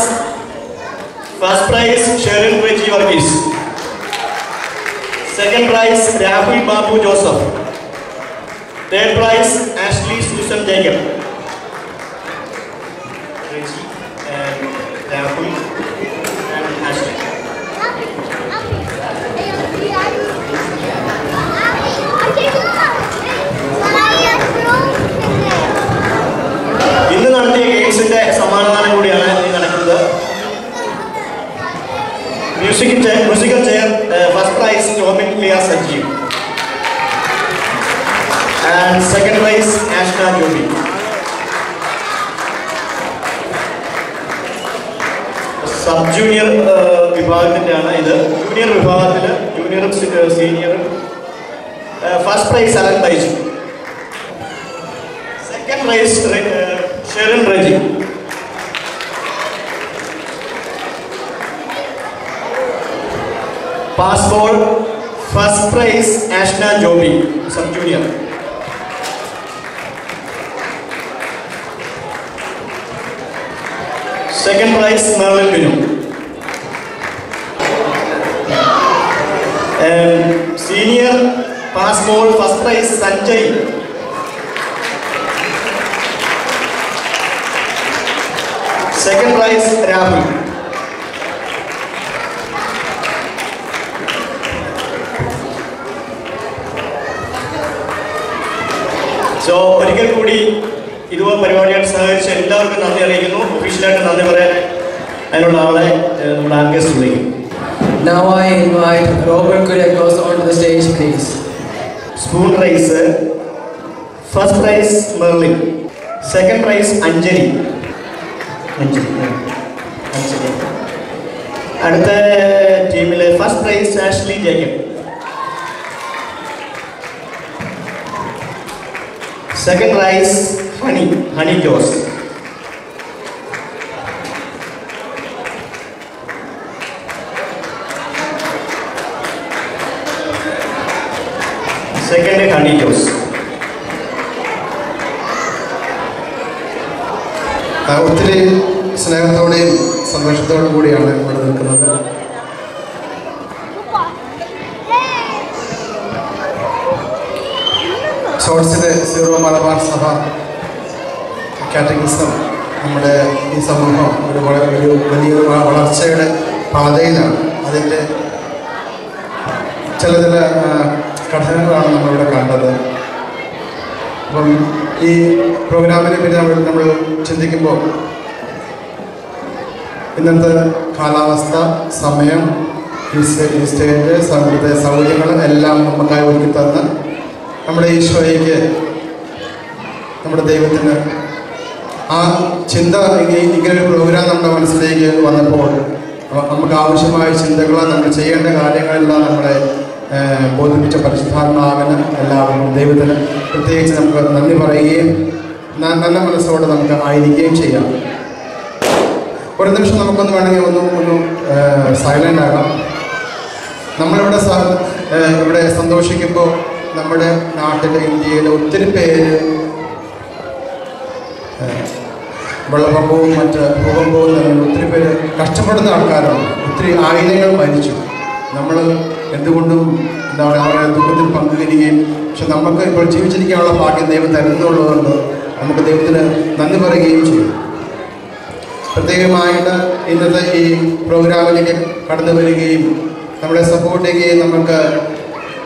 first prize, Sherwin Reggie Varghese. Second prize, Rahul Babu Joseph. Third prize, Ashley Susan Jacob. Reggie and Rahul and Ashley. ഇന്ന് നടത്തിയ ഗെയിംസിന്റെ സമ്മാനദാനം കൂടിയാണ് ഇനി നടക്കുന്നത്. Musical chair first prize And second prize, Ashna Joby. Sub junior വിഭാഗത്തിൻ്റെയാണ് ഇത്. Junior വിഭാഗത്തിൽ ജൂനിയറും സീനിയറും first prize Alan Baiju. Second prize Sherin Reji. Pass ball first prize Ashna Joby sub junior. Second prize Merlin Binu. Senior pass ball first prize Sanjay. Second prize Rahul. So ഒരിക്കൽ കൂടി ഇതുപോലെ പരിപാടിയായിട്ട് സഹകരിച്ച എല്ലാവർക്കും നന്ദി അറിയിക്കുന്നു. ഒഫീഷ്യലായിട്ട് നന്ദി പറയാൻ അതിനുള്ള ആളെ നമ്മുടെ ആംഗസ്റ്റ് വിളിക്കും. Now I invite Robert Kuriakos onto the stage, please. Spoon rice first prize Merlin. Second prize Anjali. അടുത്ത ടീമിലെ first prize Ashley Jacob. Second prize Honey Jose. Second Honey Jose. ഒത്തിരി സ്നേഹത്തോടെയും സന്തോഷത്തോടും കൂടിയാണ് ഇവിടെ നിൽക്കുന്നത്. ഷോർട്സിലെ സീറോ മലബാർ സഭ കാറ്റഗിസം നമ്മുടെ ഈ സമൂഹം ഒരു വലിയൊരു വളർച്ചയുടെ പാതയിലാണ്. അതിൻ്റെ ചില ഘടകങ്ങളാണ് നമ്മളിവിടെ കണ്ടത്. അപ്പം ഈ പ്രോഗ്രാമിനെ പറ്റി നമ്മൾ ചിന്തിക്കുമ്പോൾ ഇന്നത്തെ കാലാവസ്ഥ, സമയം, ഈ സ്റ്റേറ്റ്, ഇവിടുത്തെ സൗകര്യങ്ങൾ എല്ലാം നമുക്കായി ഒരുക്കി തന്ന് നമ്മുടെ ഈശോയ്ക്ക്, നമ്മുടെ ദൈവത്തിന് ആ ചിന്ത ഇങ്ങനൊരു പ്രോഗ്രാം നമ്മുടെ മനസ്സിലേക്ക് വന്നപ്പോൾ നമുക്ക് ആവശ്യമായ ചിന്തകൾ, നമ്മൾ ചെയ്യേണ്ട കാര്യങ്ങളെല്ലാം നമ്മളെ ബോധിപ്പിച്ച പരിശുദ്ധാത്മാവിന് എല്ലാവർക്കും ദൈവത്തിന് പ്രത്യേകിച്ച് നമുക്ക് നന്ദി പറയുകയും നല്ല മനസ്സോടെ നമുക്ക് ആയിരിക്കുകയും ചെയ്യാം. ഒരു നിമിഷം നമുക്കൊന്ന് വേണമെങ്കിൽ ഒന്ന് സൈലൻ്റ് ആകാം. നമ്മളിവിടെ ഇവിടെ സന്തോഷിക്കുമ്പോൾ നമ്മുടെ നാട്ടിലെ, ഇന്ത്യയിലെ ഒത്തിരി പേര് വെള്ളപ്പൊക്കവും മറ്റ് ഭൂകമ്പവും തന്നെ ഒത്തിരി പേര് കഷ്ടപ്പെടുന്ന ആൾക്കാരാണ്. ഒത്തിരി ആയിരങ്ങൾ മരിച്ചു. നമ്മൾ എന്തുകൊണ്ടും എന്താണ് അവരുടെ ദുഃഖത്തിൽ പങ്കുവരികയും, പക്ഷെ നമുക്ക് ഇപ്പോൾ ജീവിച്ചിരിക്കാനുള്ള ഭാഗ്യം ദൈവം തരുന്നുള്ളതുകൊണ്ട് നമുക്ക് ദൈവത്തിന് നന്ദി പറയുകയും ചെയ്യും. പ്രത്യേകമായിട്ട് ഇന്നത്തെ ഈ പ്രോഗ്രാമിലേക്ക് കടന്നു വരികയും നമ്മളെ സപ്പോർട്ട് ചെയ്യുകയും നമുക്ക്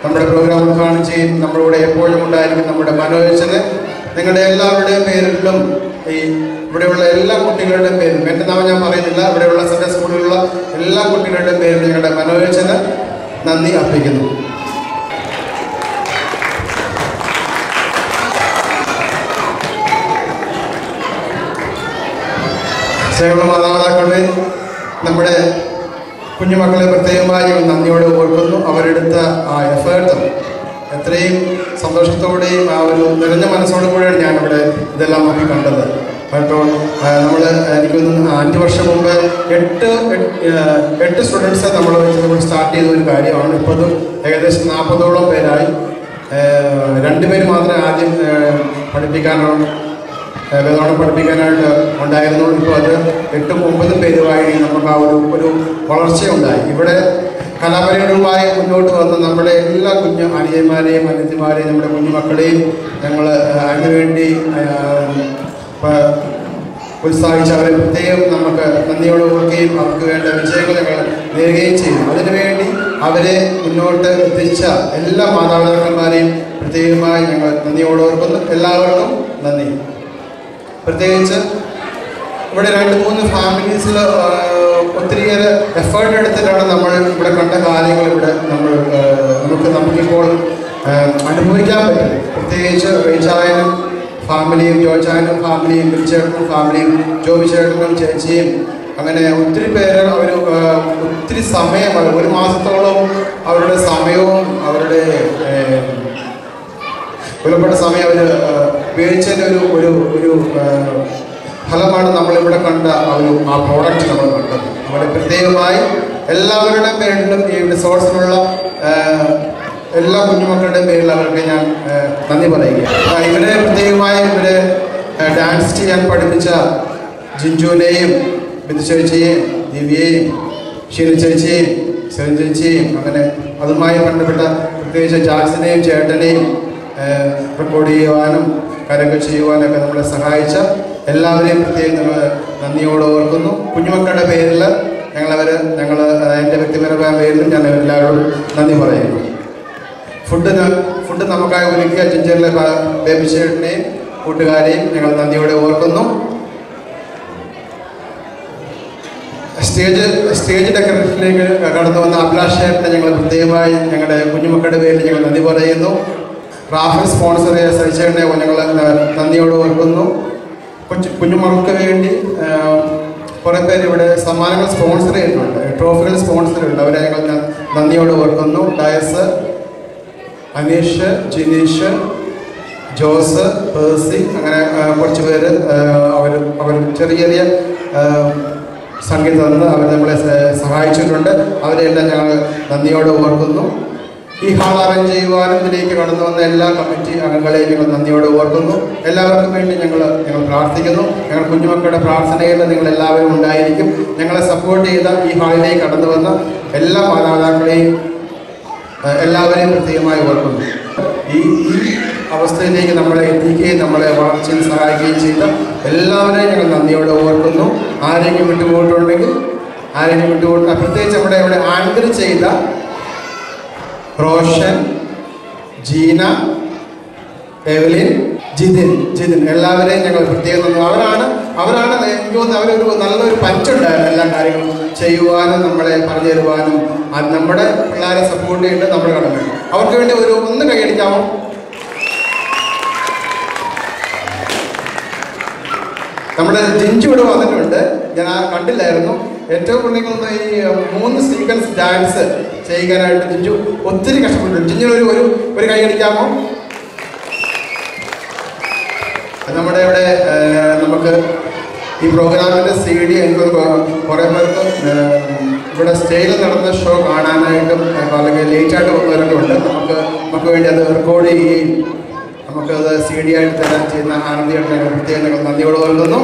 നമ്മുടെ പ്രോഗ്രാം ഉദ്ഘാടനം ചെയ്യും നമ്മളിവിടെ എപ്പോഴും ഉണ്ടായിരിക്കും നമ്മുടെ മനോജന്, നിങ്ങളുടെ എല്ലാവരുടെയും പേരിലും ഈ ഇവിടെയുള്ള എല്ലാ കുട്ടികളുടെയും പേരിലും, എൻ്റെ നാമം ഞാൻ പറയുന്നില്ല, ഇവിടെയുള്ള സൺഡേ സ്കൂളിലുള്ള എല്ലാ കുട്ടികളുടെയും പേരിലും ഞങ്ങളുടെ മനോജന് നന്ദി അർപ്പിക്കുന്നു. സ്നേഹമുള്ള മാതാപിതാക്കളെ, നമ്മുടെ കുഞ്ഞുമക്കളെ പ്രത്യേകമായി നന്ദിയോടെ ഓർക്കുന്നു. അവരെടുത്ത ആ എഫേർട്ടും എത്രയും സന്തോഷത്തോടെയും ആ ഒരു നിറഞ്ഞ മനസ്സോടു കൂടിയാണ് ഞാനിവിടെ ഇതെല്ലാം നോക്കി കണ്ടത്. അപ്പോൾ നമ്മൾ എനിക്കൊന്ന് 5 വർഷം മുമ്പ് 8 സ്റ്റുഡൻസ് നമ്മൾ സ്റ്റാർട്ട് ചെയ്ത ഒരു കാര്യമാണ്. ഇപ്പോൾ അത് ഏകദേശം 40ഓളം പേരായി. 2 പേര് മാത്രമേ ആദ്യം വേദോളം പഠിപ്പിക്കാനായിട്ട് ഉണ്ടായിരുന്നുള്ളൂ. ഇപ്പോൾ അത് 8-9 പേരുമായി നമുക്ക് ആ ഒരു വളർച്ചയുണ്ടായി. ഇവിടെ കലാപരിപാടികളുമായി മുന്നോട്ട് വന്ന് നമ്മുടെ എല്ലാ കുഞ്ഞു അനിയന്മാരെയും അനിയത്തിമാരെയും നമ്മുടെ കുഞ്ഞുമക്കളെയും ഞങ്ങൾ അതിനുവേണ്ടി ഉത്സാഹിച്ച് അവരെ പ്രത്യേകം നമുക്ക് നന്ദിയോടെ ഓർക്കുകയും അവർക്ക് വേണ്ട വിജയങ്ങൾ ഞങ്ങൾ നേടുകയും ചെയ്യും. അതിനുവേണ്ടി അവരെ മുന്നോട്ട് എത്തിച്ച എല്ലാ മാതാപിതാക്കന്മാരെയും പ്രത്യേകമായി ഞങ്ങൾ നന്ദിയോടെ ഓർക്കുന്നു. എല്ലാവർക്കും നന്ദി. പ്രത്യേകിച്ച് ഇവിടെ 2-3 ഫാമിലീസിൽ ഒത്തിരിയേറെ എഫേർട്ട് എടുത്തിട്ടാണ് നമ്മൾ ഇവിടെ കണ്ട കാര്യങ്ങൾ ഇവിടെ നമുക്കിപ്പോൾ അനുഭവിക്കാൻ പറ്റും. പ്രത്യേകിച്ച് റീച്ചായനും ഫാമിലിയും, ജോച്ചായനും ഫാമിലിയും, ബിൽച്ചേട്ടനും ഫാമിലിയും, ജോബിച്ചേട്ടനും ചേച്ചിയും, അങ്ങനെ ഒത്തിരി പേര് അവർ ഒത്തിരി സമയം, ഒരു മാസത്തോളം അവരുടെ സമയവും അവരുടെ വിലപ്പെട്ട സമയം അവർ ഉപയോഗിച്ചതിൻ്റെ ഒരു ഫലമാണ് നമ്മളിവിടെ കണ്ട ആ പ്രോഡക്റ്റ് നമ്മൾ കണ്ടത്. അവിടെ പ്രത്യേകമായി എല്ലാവരുടെ പേരിലും ഈ റിസോഴ്സിലുള്ള എല്ലാ കുഞ്ഞുമക്കളുടെയും പേരിൽ അവർക്ക് ഞാൻ നന്ദി പറയുക. ഇവരെ പ്രത്യേകമായി ഇവരെ ഡാൻസ് ചെയ്യാൻ പഠിപ്പിച്ച ജിഞ്ചുവിനെയും, ബിന്ദു ചേച്ചിയെയും, ദിവ്യയെയും, ഷീല ചേച്ചിയെയും, സെറിൻ ചേച്ചിയെയും, അങ്ങനെ അതുമായി ബന്ധപ്പെട്ട പ്രത്യേകിച്ച് ജാക്സിനെയും ചേട്ടനെയും റെക്കോർഡ് ചെയ്യുവാനും കാര്യങ്ങൾ ചെയ്യുവാനൊക്കെ നമ്മളെ സഹായിച്ച എല്ലാവരെയും പ്രത്യേകം നമ്മൾ നന്ദിയോടെ ഓർക്കുന്നു. കുഞ്ഞുമക്കളുടെ പേരിൽ ഞങ്ങൾ എൻ്റെ വ്യക്തിപരമായ പേരിലും ഞാൻ എല്ലാവരോടും നന്ദി പറയുന്നു. ഫുഡ് നമുക്കായി ഒരുക്കിയ ജിഞ്ചറിലെ ബേബിച്ചേട്ടനെയും കൂട്ടുകാരെയും ഞങ്ങൾ നന്ദിയോടെ ഓർക്കുന്നു. സ്റ്റേജ് ഡെക്കറേഷനിലേക്ക് കടന്നു വന്ന അഭിലാഷേട്ടനെ ഞങ്ങൾ പ്രത്യേകമായി ഞങ്ങളുടെ കുഞ്ഞുമക്കളുടെ പേരിൽ ഞങ്ങൾ നന്ദി പറയുന്നു. റാഫൽ സ്പോൺസർ ചെയ്ത സരിച്ചേട്ടനെ ഞങ്ങൾ നന്ദിയോടെ ഓർക്കുന്നു. കുഞ്ഞുമക്കൾക്ക് വേണ്ടി കുറേ പേര് ഇവിടെ സമ്മാനങ്ങൾ സ്പോൺസർ ചെയ്തിട്ടുണ്ട്, ട്രോഫികൾ സ്പോൺസർ ചെയ്തിട്ടുണ്ട്. അവരെ ഞങ്ങൾ നന്ദിയോടെ ഓർക്കുന്നു. ഡയസ്, അനീഷ്, ജിനീഷ്, ജോസ്, പേഴ്സി, അങ്ങനെ കുറച്ച് പേര് അവർ ചെറിയ ചെറിയ സംഗീതം തന്ന് അവർ നമ്മളെ സഹായിച്ചിട്ടുണ്ട്. അവരെല്ലാം ഞങ്ങൾ നന്ദിയോടെ ഓർക്കുന്നു. ഈ ഹാൾ അറേഞ്ച് ചെയ്യുവാനും ഇതിലേക്ക് കടന്നു വന്ന എല്ലാ കമ്മിറ്റി അംഗങ്ങളെയും ഞങ്ങൾ നന്ദിയോടെ ഓർക്കുന്നു. എല്ലാവർക്കും വേണ്ടി ഞങ്ങൾ പ്രാർത്ഥിക്കുന്നു. ഞങ്ങൾ കുഞ്ഞുമക്കളുടെ പ്രാർത്ഥനയിൽ നിങ്ങളെല്ലാവരും ഉണ്ടായിരിക്കും. ഞങ്ങളെ സപ്പോർട്ട് ചെയ്ത ഈ ഹാളിലേക്ക് കടന്നു വന്ന എല്ലാ മാതാപിതാക്കളെയും എല്ലാവരെയും പ്രത്യേകമായി ഓർക്കുന്നു. ഈ അവസ്ഥയിലേക്ക് നമ്മളെ എത്തിക്കുകയും നമ്മളെ വളർച്ചയിൽ സഹായിക്കുകയും ചെയ്ത എല്ലാവരെയും ഞങ്ങൾ നന്ദിയോടെ ഓർക്കുന്നു. ആരെങ്കിലും വിട്ടുപോയിട്ടുണ്ടെങ്കിൽ പ്രത്യേകിച്ച് നമ്മുടെ ഇവിടെ ആങ്കർ ചെയ്ത റോഷൻ, ജീന, എവലിൻ, ജിതിൻ എല്ലാവരെയും ഞങ്ങൾ പ്രത്യേകം തന്നു. അവരാണ് എനിക്ക് തോന്നുന്നത് അവരൊരു നല്ലൊരു പഞ്ചുണ്ടായിരുന്നു എല്ലാ കാര്യങ്ങളും ചെയ്യുവാനും നമ്മളെ പറഞ്ഞു തരുവാനും. അത് നമ്മുടെ പിള്ളേരെ സപ്പോർട്ട് ചെയ്തിട്ട് നമ്മുടെ കടമയാണ്. അവർക്ക് വേണ്ടി ഒന്ന് കൈയടിക്കാമോ? നമ്മുടെ ജിഞ്ചു ഇവിടെ വന്നിട്ടുണ്ട്, ഞാൻ കണ്ടില്ലായിരുന്നു. ഏറ്റവും കൂടുതൽ ഈ 3 സീക്വൻസ് ഡാൻസ് ചെയ്യാനായിട്ട് ജിഞ്ചു ഒത്തിരി കഷ്ടപ്പെട്ടിട്ടുണ്ട്. ജിഞ്ചിന് ഒരു കൈയടിക്കാമോ? നമ്മുടെ ഇവിടെ നമുക്ക് ഈ പ്രോഗ്രാമിൻ്റെ CD എനിക്ക് കുറേ പേർക്ക് ഇവിടെ സ്റ്റേജിൽ നടന്ന ഷോ കാണാനായിട്ടും അല്ലെങ്കിൽ ലേറ്റായിട്ട് വന്നവരൊക്കെ ഉണ്ട്. നമുക്ക് വേണ്ടി അത് റെക്കോർഡ് ചെയ്യുകയും നമുക്കത് CD ആയിട്ട് തരാൻ ചെയ്യുന്ന ആനന്ദിയായിട്ട് ഞങ്ങൾ പ്രത്യേകം നന്ദിയോടെ ഓർക്കുന്നു.